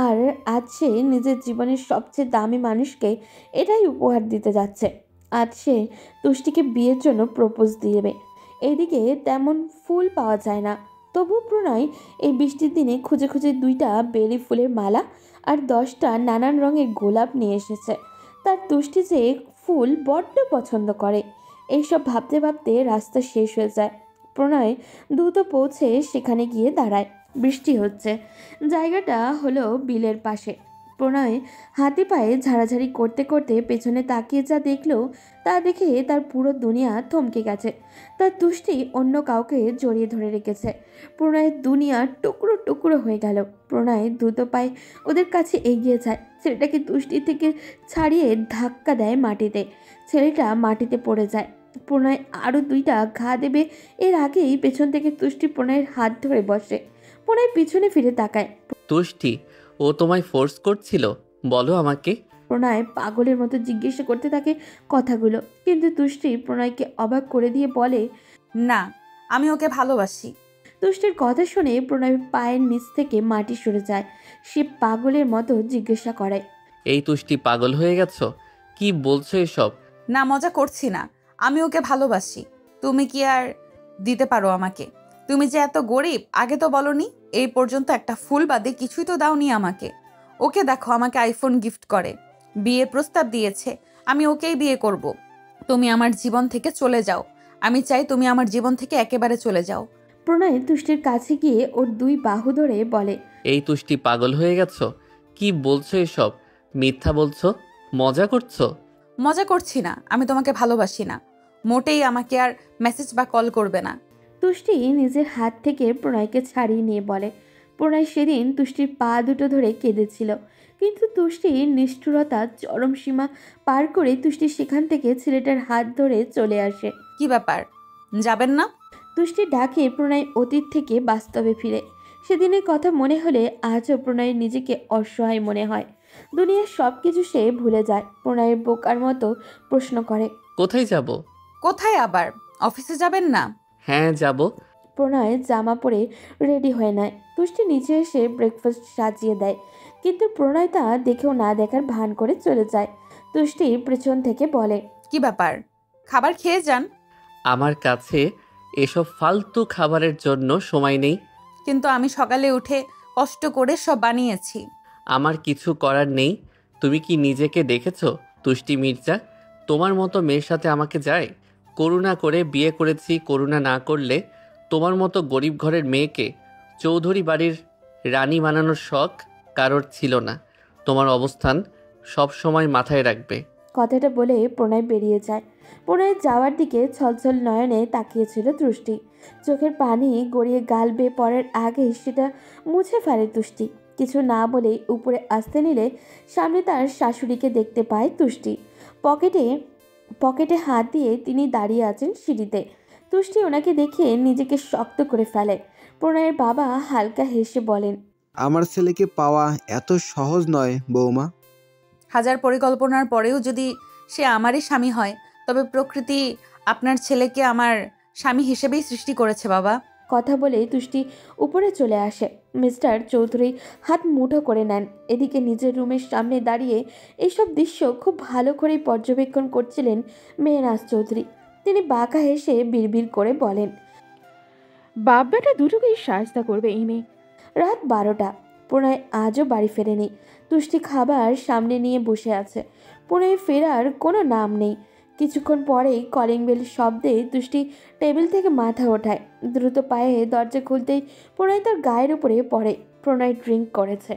আর আজ সে নিজের জীবনের সবচেয়ে দামি মানুষকে এটাই উপহার দিতে যাচ্ছে। আজ সে তুষ্টিকে বিয়ের জন্য প্রপোজ দিবে। এদিকে তেমন ফুল পাওয়া যায় না, তবু প্রণয় এই বৃষ্টির দিনে খুঁজে খুঁজে 2টা বেলি ফুলের মালা আর 10টা নানান রঙের গোলাপ নিয়ে এসেছে। তার তুষ্টি যে ফুল বড্ড পছন্দ করে। এইসব ভাবতে ভাবতে রাস্তা শেষ হয়ে যায়। প্রণয় দ্রুত পৌঁছে সেখানে গিয়ে দাঁড়ায়। বৃষ্টি হচ্ছে। জায়গাটা হলো বিলের পাশে। প্রণয় হাতে পায়ে ঝাড়াঝাড়ি করতে করতে পেছনে তাকিয়ে যা দেখলো তা দেখে তার পুরো দুনিয়া থমকে গেছে। তার তুষ্টি অন্য কাউকে জড়িয়ে ধরে রেখেছে। প্রণয়ের দুনিয়া টুকরো টুকরো হয়ে গেল। প্রণয় দ্রুত পায়ে ওদের কাছে এগিয়ে যায়। ছেলেটাকে তুষ্টি থেকে ছাড়িয়ে ধাক্কা দেয় মাটিতে। ছেলেটা মাটিতে পড়ে যায়। প্রণয় আরও 2টা ঘা দেবে এর আগেই পেছন থেকে তুষ্টি প্রণয়ের হাত ধরে বসে। প্রণয় পিছনে ফিরে তাকায়। তুষ্টি, ও তোমায় ফোর্স করছিল? বলো আমাকে। প্রণয় পাগলের মতো জিজ্ঞাসা করতে থাকে কথাগুলো, কিন্তু তুষ্টি প্রণয়কে অবাক করে দিয়ে বলে, না, আমি ওকে ভালোবাসি। তুষ্টির কথা শুনে প্রণয়ের পায়ের নিচ থেকে মাটি সরে যায়। সে পাগলের মতো জিজ্ঞাসা করে, এই তুষ্টি, পাগল হয়ে গেছো? কি বলছো এসব? না, মজা করছি না। আমি ওকে ভালোবাসি। তুমি কি আর দিতে পারো আমাকে? তুমি যে এত গরিব আগে তো বলনি। এই পর্যন্ত একটা ফুল বাদে কিছুই তো দাওনি আমাকে। ওকে দেখো, আমাকে আইফোন গিফট করে, বিয়ের প্রস্তাব দিয়েছে। আমি ওকেই বিয়ে করব। তুমি আমার জীবন থেকে চলে যাও। আমি চাই তুমি আমার জীবন থেকে একেবারে চলে যাও। প্রণয় তুষ্টির কাছে গিয়ে ওর 2 বাহু ধরে বলে, এই তুষ্টি, পাগল হয়ে গেছো? কি বলছো এসব? মিথ্যা বলছো? মজা করছো? মজা করছি না। আমি তোমাকে ভালোবাসি না। মোটেই আমাকে আর মেসেজ বা কল করবে না। তুষ্টি নিজের হাত থেকে প্রণয়কে ছাড়িয়ে নিয়ে বলে। প্রণয় সেদিন তুষ্টির পা দুটো ধরে কেঁদেছিল, কিন্তু তুষ্টির নিষ্ঠুরতা চরম সীমা পার করে তুষ্টি সেখান থেকে ছেলেটার হাত ধরে চলে আসে। কি ব্যাপার, যাবেন না? তুষ্টির ডাকে প্রণয় অতীত থেকে বাস্তবে ফিরে। সেদিনের কথা মনে হলে আজও প্রণয়ের নিজেকে অসহায় মনে হয়। দুনিয়ার সব কিছু সে ভুলে যায়। প্রণয়ের বোকার মতো প্রশ্ন করে, কোথায় যাব? কোথায় আবার? অফিসে যাবেন না? হ্যাঁ, যাব। প্রণয় জামা পরে রেডি হয়ে নেয়। তুষ্টি নিচে এসে ব্রেকফাস্ট সাজিয়ে দেয়, কিন্তু প্রণয় তা দেখেও না দেখার ভান করে চলে যায়। তুষ্টি পেছন থেকে বলে, কি ব্যাপার, খাবার খেয়ে যান। আমার কাছে এসব ফালতু খাবারের জন্য সময় নেই। কিন্তু আমি সকালে উঠে কষ্ট করে সব বানিয়েছি। আমার কিছু করার নেই। তুমি কি নিজেকে দেখেছো তুষ্টি মির্জা? তোমার মতো মেয়ের সাথে আমাকে যায়? করুণা করে বিয়ে করেছি। করুণা না করলে তোমার মতো গরিব ঘরের মেয়েকে চৌধুরী বাড়ির রানী বানানোর শখ কারোর ছিল না। তোমার অবস্থান সব সময় মাথায় রাখবে। কথাটা বলে প্রণয় বেরিয়ে যায়। প্রণয়ের যাওয়ার দিকে ছলছল নয়নে তাকিয়েছিল তুষ্টি। চোখের পানি গড়িয়ে গাল বেয়ে পড়ার আগে সেটা মুছে ফেলে তুষ্টি। কিছু না বলে উপরে আসতে নিলে সামনে তার শাশুড়িকে দেখতে পায় তুষ্টি। পকেটে হাত দিয়ে তিনি দাঁড়িয়ে আছেন সিঁড়িতে। তুষ্টি ওনাকে দেখে নিজেকে শক্ত করে ফেলে। প্রণয়ের বাবা হালকা হেসে বলেন, আমার ছেলেকে পাওয়া এত সহজ নয় বৌমা। হাজার পরিকল্পনার পরেও যদি সে আমারই স্বামী হয়, তবে প্রকৃতি আপনার ছেলেকে আমার স্বামী হিসেবেই সৃষ্টি করেছে বাবা। কথা বলে তুষ্টি উপরে চলে আসে। মিস্টার চৌধুরী হাত মুঠো করে নেন। এদিকে নিজের রুমের সামনে দাঁড়িয়ে এইসব দৃশ্য খুব ভালো করেই পর্যবেক্ষণ করছিলেন মেহনাজ চৌধুরী। তিনি বাঁকা হেসে বিড়বিড় করে বলেন, বাপ বেটা দুটোকেই সাহায্য করবে এই মেয়ে। রাত 12টা। প্রণয় আজও বাড়ি ফেরেনি। তুষ্টি খাবার সামনে নিয়ে বসে আছে। প্রণয় ফেরার কোনো নাম নেই। কিছুক্ষণ পরেই কলিং বেল শব্দে তুষ্টি টেবিল থেকে মাথা ওঠায়। দ্রুত পায়ে দরজা খুলতেই প্রণয় তার গায়ের উপরে পড়ে। প্রণয় ড্রিঙ্ক করেছে।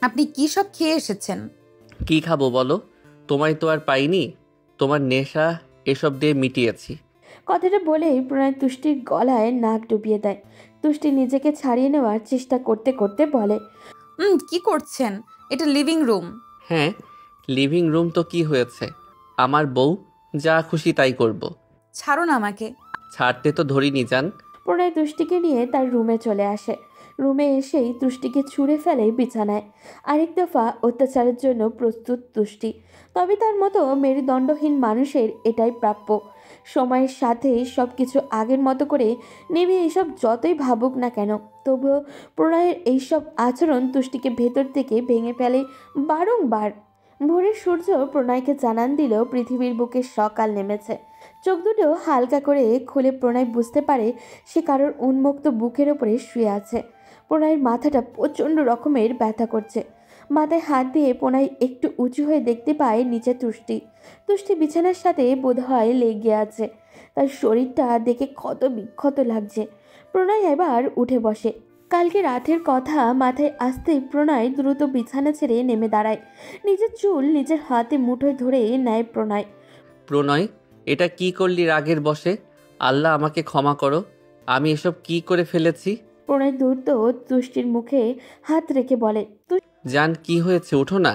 আপনি কি সব খেয়ে এসেছেন? কি খাবো বলো? তোমায় তো আর পাইনি, তোমার নেশা এসব দিয়ে মিটিয়েছি। কথাটা বলেই প্রণয় তুষ্টির গলায় নাক ডুবিয়ে দেয়। তুষ্টি নিজেকে ছাড়িয়ে নেওয়ার চেষ্টা করতে করতে বলে, কি করছেন? এটা লিভিং রুম। হ্যাঁ, লিভিং রুম তো কি হয়েছে? আমার বউ, যা খুশি তাই করব। ছাড়ুন আমাকে। ছাড়তে তো ধরিনি জান। প্রণয় তুষ্টিকে নিয়ে তার রুমে চলে আসে। রুমে এসেই তুষ্টিকে ছুঁড়ে ফেলে বিছানায়। আরেক দফা অত্যাচারের জন্য প্রস্তুত তুষ্টি। তবে তার মতো মেরুদণ্ডহীন মানুষের এটাই প্রাপ্য। সময়ের সাথে সব কিছু আগের মতো করে নেবে। এইসব যতই ভাবুক না কেন, তবুও প্রণয়ের এইসব আচরণ তুষ্টিকে ভেতর থেকে ভেঙে ফেলে বারংবার। ভোরের সূর্য প্রণয়কে জানান দিল পৃথিবীর বুকে সকাল নেমেছে। চোখ দুটো হালকা করে খুলে প্রণয় বুঝতে পারে সে কারোর উন্মুক্ত বুকের ওপরে শুয়ে আছে। প্রণয়ের মাথাটা প্রচণ্ড রকমের ব্যথা করছে। মাথায় হাত দিয়ে প্রণয় একটু উঁচু হয়ে দেখতে পায় নিচে তুষ্টি। তুষ্টি বিছানার সাথে বোধহয় লেগে আছে। তার শরীরটা দেখে ক্ষত বিক্ষত লাগছে। প্রণয় এবার উঠে বসে। কালকে রাতের কথা মাথায় আসতেই প্রণয় দ্রুত বিছানা ছেড়ে নেমে দাঁড়ায়। নিজের চুল নিজের হাতে মুঠোয় ধরে নেয় প্রণয়। প্রণয়, এটা কি করলি রাগের বশে? আল্লাহ আমাকে ক্ষমা করো, আমি এসব কি করে ফেলেছি। প্রণয় দ্রুত তুষ্টির মুখে হাত রেখে বলে, জান কি হয়েছে? ওঠো না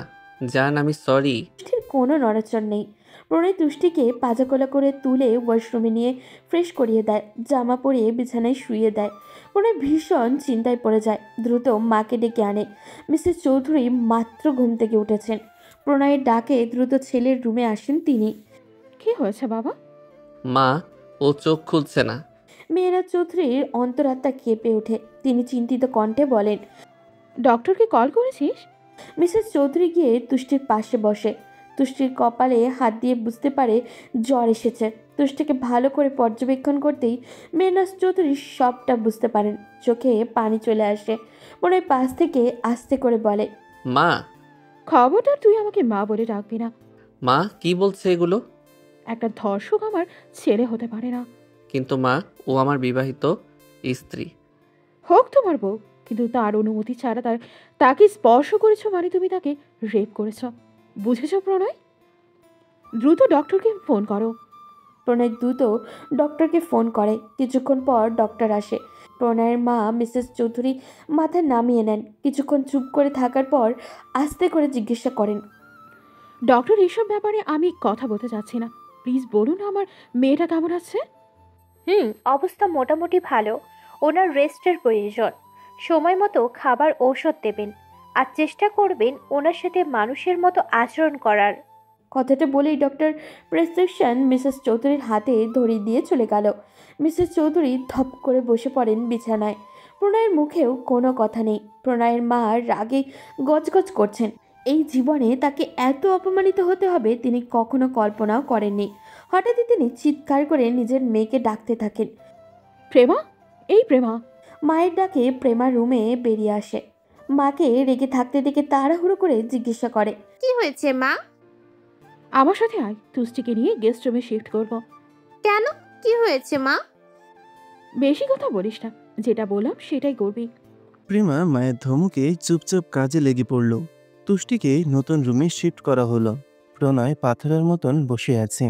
জান, আমি সরি। তুষ্টির কোনো নড়াচড় নেই। প্রণয় তুষ্টিকে পাজাকোলা করে তুলে ওয়াশরুমে নিয়ে ফ্রেশ করিয়ে দেয়। জামা পরিয়ে বিছানায় শুইয়ে দেয়। প্রণয় ভীষণ চিন্তায় পড়ে যায়। দ্রুত মাকে ডেকে আনে। মিসেস চৌধুরী মাত্র ঘুম থেকে উঠেছেন। প্রণয়ের ডাকে দ্রুত ছেলের রুমে আসেন তিনি। কি হয়েছে বাবা? মা, ও চোখ খুলছে না। মেহনাজ চৌধুরীর অন্তরাত্মা কেঁপে ওঠে। তিনি চিন্তিত কণ্ঠে বলেন, ডক্টরকে কল করেছিস? মিসেস চৌধুরী গিয়ে তুষ্টির পাশে বসে। তুষ্টির কপালে হাত দিয়ে বুঝতে পারে জ্বর এসেছে। তুষ্টিকে ভালো করে পর্যবেক্ষণ করতেই মেহনাজ চৌধুরী সবটা বুঝতে পারেন। চোখে পানি চলে আসে। মনে পাশ থেকে আস্তে করে বলে, মা। খবরদার তুই আমাকে মা বলে ডাকবি না। মা কি বলছে এগুলো? একটা ধর্ষক আমার ছেলে হতে পারে না। কিন্তু মা, ও আমার বিবাহিত স্ত্রী। হোক তোমার বউ, কিন্তু তার অনুমতি ছাড়া তাকে স্পর্শ করেছো মানে তুমি তাকে রেপ করেছ। বুঝেছো প্রণয়? দ্রুত ডক্টরকে ফোন করো। প্রণয় দ্রুত ডক্টরকে ফোন করে। কিছুক্ষণ পর ডক্টর আসে। প্রণয়ের মা মিসেস চৌধুরী মাথা নামিয়ে নেন। কিছুক্ষণ চুপ করে থাকার পর আস্তে করে জিজ্ঞাসা করেন, ডক্টর, এইসব ব্যাপারে আমি কথা বলতে চাচ্ছি না, প্লিজ বলুন আমার মেয়েটা কেমন আছে? অবস্থা মোটামুটি ভালো। ওনার রেস্টের প্রয়োজন। সময় মতো খাবার ঔষধ দেবেন আর চেষ্টা করবেন ওনার সাথে মানুষের মতো আচরণ করার। কথাটা বলেই ডক্টর প্রেসক্রিপশন মিসেস চৌধুরীর হাতে ধরিয়ে দিয়ে চলে গেল। মিসেস চৌধুরী ধপ করে বসে পড়েন বিছানায়। প্রণয়ের মুখেও কোনো কথা নেই। প্রণয়ের মা রাগে গজগজ করছেন। এই জীবনে তাকে এত অপমানিত হতে হবে তিনি কখনো কল্পনাও করেননি। হঠাৎই তিনি চিৎকার করে নিজের মেয়েকে ডাকতে থাকেন, প্রেমা, এই প্রেমা। মায়ের ডাকে প্রেমা রুমে বেরিয়ে আসে। মাকে রেগে থাকতে দেখে তাড়াহুড়ো করে জিজ্ঞাসা করে, কি হয়েছে মা? আমার সাথে আয়, তুষ্টিকে নিয়ে গেস্ট রুমে শিফট করব। কেন, কি হয়েছে মা? বেশি কথা বলিস না, যেটা বললাম সেটাই করবি। প্রেমা মায়ের ধমকে চুপচাপ কাজে লেগে পড়ল। তুষ্টিকে নতুন রুমে শিফট করা হলো। প্রণয় পাথরের মতন বসে আছে।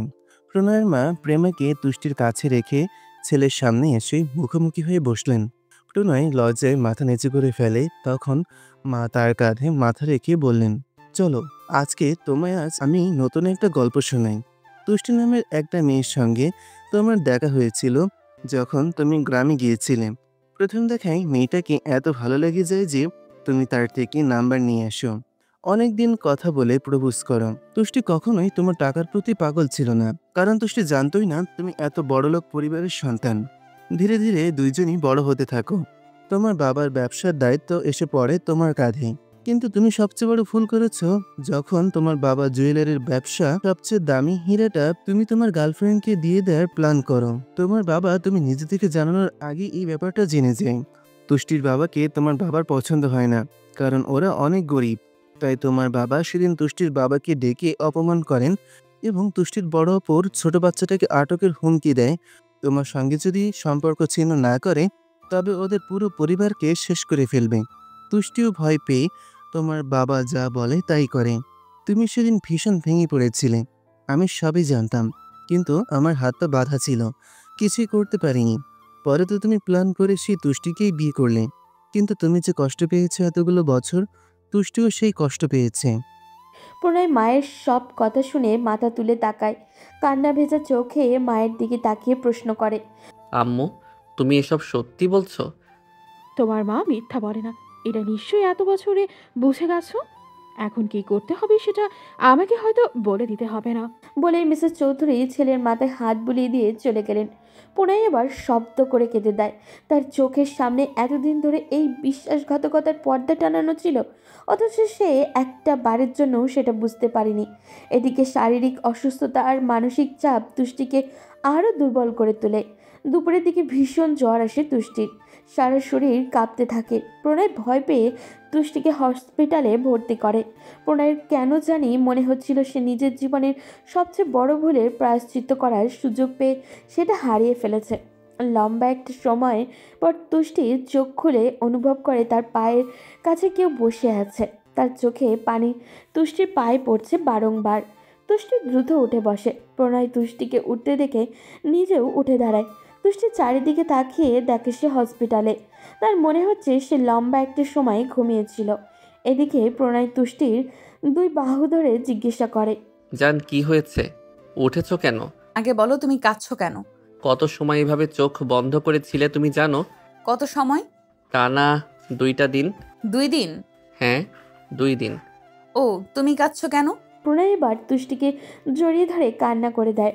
প্রণয়ের মা প্রেমাকে তুষ্টির কাছে রেখে ছেলের সামনে এসে মুখোমুখি হয়ে বসলেন। প্রণয় লজ্জায় মাথা নিচু করে ফেলে। তখন মা তার কাঁধে মাথা রেখে বললেন, চলো আজকে তোমায় আমি নতুন একটা গল্প শোনাই। তুষ্টি নামের একটা মেয়ের সঙ্গে তোমার দেখা হয়েছিল যখন তুমি গ্রামে গিয়েছিলে। প্রথম দেখায় মেয়েটাকে এত ভালো লেগে যায় যে তুমি তার থেকে নাম্বার নিয়ে আসো। অনেকদিন কথা বলে প্রপোজ করো। তুষ্টি কখনোই তোমার টাকার প্রতি পাগল ছিল না, কারণ তুষ্টি জানতোই না তুমি এত বড়লোক পরিবারের সন্তান। ধীরে ধীরে দুইজনই বড় হতে থাকো। তোমার বাবার ব্যবসার দায়িত্ব এসে পড়ে তোমার কাঁধে। কিন্তু তুমি সবচেয়ে বড় ভুল করেছো যখন তোমার বাবা জুয়েলারির ব্যবসা সবচেয়ে দামি হীরাটা তুমি তোমার গার্লফ্রেন্ডকে দিয়ে দেওয়ার প্ল্যান করো। তোমার বাবা তুমি নিজে থেকে জানানোর আগে এই ব্যাপারটা জেনে যায়। তুষ্টির বাবাকে তোমার বাবার পছন্দ হয় না, কারণ ওরা অনেক গরিব। তাই তোমার বাবা সেদিন তুষ্টির বাবাকে ডেকে অপমান করেন এবং তুষ্টির বড় অপর ছোট বাচ্চাটাকে আটকের হুমকি দেয়। তোমার সঙ্গে যদি সম্পর্ক ছিন্ন না করে তবে ওদের পুরো পরিবারকে শেষ করে ফেলবে। তুষ্টিও ভয় পেয়ে তোমার বাবা যা বলে তাই করে। তুমি সেদিন ভীষণ ভেঙে পড়েছিলে, আমি সবই জানতাম, কিন্তু আমার হাত পা বাঁধা ছিল, কিছুই করতে পারিনি। পরে তো তুমি প্ল্যান করে সেই তুষ্টিকেই বিয়ে করলে, কিন্তু তুমি যে কষ্ট পেয়েছো এতগুলো বছর, তুষ্টিও সেই কষ্ট পেয়েছে। প্রণয় মায়ের সব কথা শুনে মাথা তুলে তাকায়, কান্না ভেজা চোখে মায়ের দিকে তাকিয়ে প্রশ্ন করে, আম্মু, তুমি এসব সত্যি বলছো? তোমার মা মিথ্যা বলে না, এটা নিশ্চয়ই এত বছরে বুঝে গেছো। এখন কি করতে হবে সেটা আমাকে হয়তো বলে দিতে হবে না। বলে মিসেস চৌধুরী ছেলের মাথায় হাত বুলিয়ে দিয়ে চলে গেলেন। প্রণয় এবার শব্দ করে কেঁদে দেয়। তার চোখের সামনে এতদিন ধরে এই বিশ্বাসঘাতকতার পর্দা টানানো ছিল, অথচ সে একটা বারের জন্য সেটা বুঝতে পারেনি। এদিকে শারীরিক অসুস্থতা আর মানসিক চাপ তুষ্টিকে আরও দুর্বল করে তোলে। দুপুরের দিকে ভীষণ জ্বর আসে তুষ্টির, সারা শরীর কাঁপতে থাকে। প্রণয় ভয় পেয়ে তুষ্টিকে হসপিটালে ভর্তি করে। প্রণয়ের কেন জানি মনে হচ্ছিল সে নিজের জীবনের সবচেয়ে বড় ভুলের প্রায়শ্চিত্ত করার সুযোগ পেয়ে সেটা হারিয়ে ফেলেছে। লম্বা একটা সময় পর তুষ্টি চোখ খুলে অনুভব করে তার পায়ের কাছে কেউ বসে আছে। তার চোখে পানি তুষ্টির পায়ে পড়ছে বারংবার। তুষ্টি দ্রুত উঠে বসে। প্রণয় তুষ্টিকে উঠতে দেখে নিজেও উঠে দাঁড়ায়। তুষ্টি চারিদিকে তাকিয়ে দেখে সে হসপিটালে। তার মনে হচ্ছে সে লম্বা একটা সময় ঘুমিয়েছিল। এদিকে প্রণয় তুষ্টির দুই বাহু ধরে জিজ্ঞাসা করে, জান, কি হয়েছে? উঠেছো কেন? আগে বলো তুমি কাঁদছো কেন? কত সময় এভাবে চোখ বন্ধ করেছিলে তুমি জানো? কত সময়? টানা 2টা দিন। 2 দিন? হ্যাঁ, 2 দিন। ও, তুমি কাঁদছো কেন? প্রণয় এবার তুষ্টিকে জড়িয়ে ধরে কান্না করে দেয়।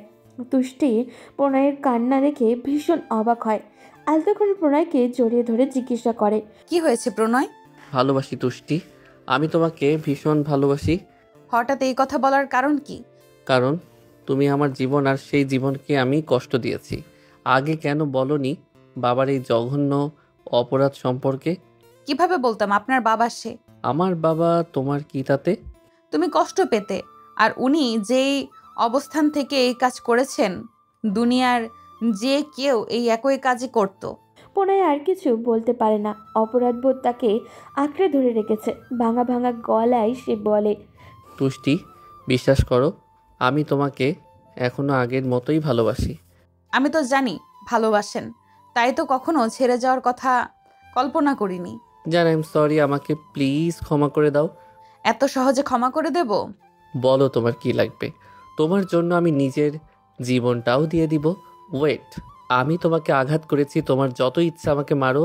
তুষ্টি প্রণয়ের কান্না দেখে ভীষণ অবাক হয়। আলতো করে প্রণয়কে জড়িয়ে ধরে জিজ্ঞাসা করে, কি হয়েছে প্রণয়? ভালোবাসি তুষ্টি, আমি তোমাকে ভীষণ ভালোবাসি। হঠাৎ এই কথা বলার কারণ কি? কারণ তুমি আমার জীবন আর সেই জীবনকে আমি কষ্ট দিয়েছি। আগে কেন বলনি বাবার এই জঘন্য অপরাধ সম্পর্কে? কিভাবে বলতাম, আপনার বাবা সে। আমার বাবা, তোমার কি তাতে? তুমি কষ্ট পেতে, আর উনি যেই অবস্থান থেকে এই কাজ করেছেন, দুনিয়ার যে কেউ এই একই কাজই করত। প্রণয় আর কিছু বলতে পারে না। অপরাধবোধ তাকে আঁকড়ে ধরে রেখেছে। ভাঙা ভাঙা গলায় সে বলে, তুষ্টি, বিশ্বাস করো, আমি তোমাকে এখনো আগের মতোই ভালোবাসি। আমি তো জানি ভালোবাসেন, তাই তো কখনো ছেড়ে যাওয়ার কথা কল্পনা করিনি। জান, আই এম সরি, আমাকে প্লিজ ক্ষমা করে দাও। এত সহজে ক্ষমা করে দেব? বলো তোমার কি লাগবে, তোমার জন্য আমি নিজের জীবনটাও দিয়ে দিব। ওয়েট, আমি তোমাকে আঘাত করেছি, তোমার যত ইচ্ছা আমাকে মারো,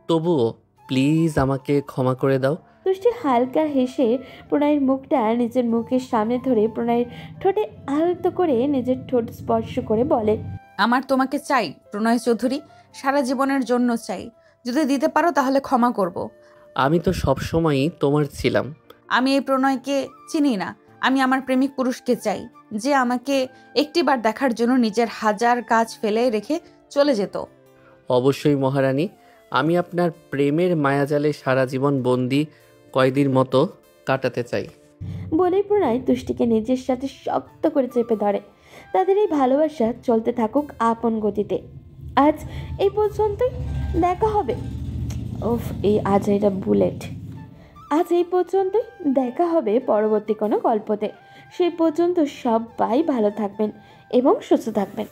তবুও প্লিজ আমাকে ক্ষমা করে দাও। তুষ্টি হালকা হেসে প্রণয়ের মুখটা নিজের মুখের সামনে ধরে প্রণয়ের ঠোঁটে আলতো করে নিজের ঠোঁট স্পর্শ করে বলে, আমার তোমাকে চাই প্রণয় চৌধুরী, সারা জীবনের জন্য চাই। যদি দিতে পারো তাহলে ক্ষমা করব। আমি তো সবসময়ই তোমার ছিলাম। আমি এই প্রণয়কে চিনি না। আমি আমার প্রেমিক পুরুষকে চাই, যে আমাকে একটিবার দেখার জন্য নিজের হাজার কাজ ফেলে রেখে চলে যেত। অবশ্যই মহারানী, আমি আপনার প্রেমের মায়াজালে সারা জীবন বন্দি কয়েদির মতো কাটাতে চাই। বলে প্রণয় তুষ্টিকে নিজের সাথে শক্ত করে চেপে ধরে। তাদের এই ভালোবাসা চলতে থাকুক আপন গতিতে। আজ এই পর্যন্তই, দেখা হবে। আজ এটা বুলেট। আজ এই পর্যন্তই, দেখা হবে পরবর্তী কোনো গল্পতে। সেই পর্যন্ত সবাই ভালো থাকবেন এবং সুস্থ থাকবেন।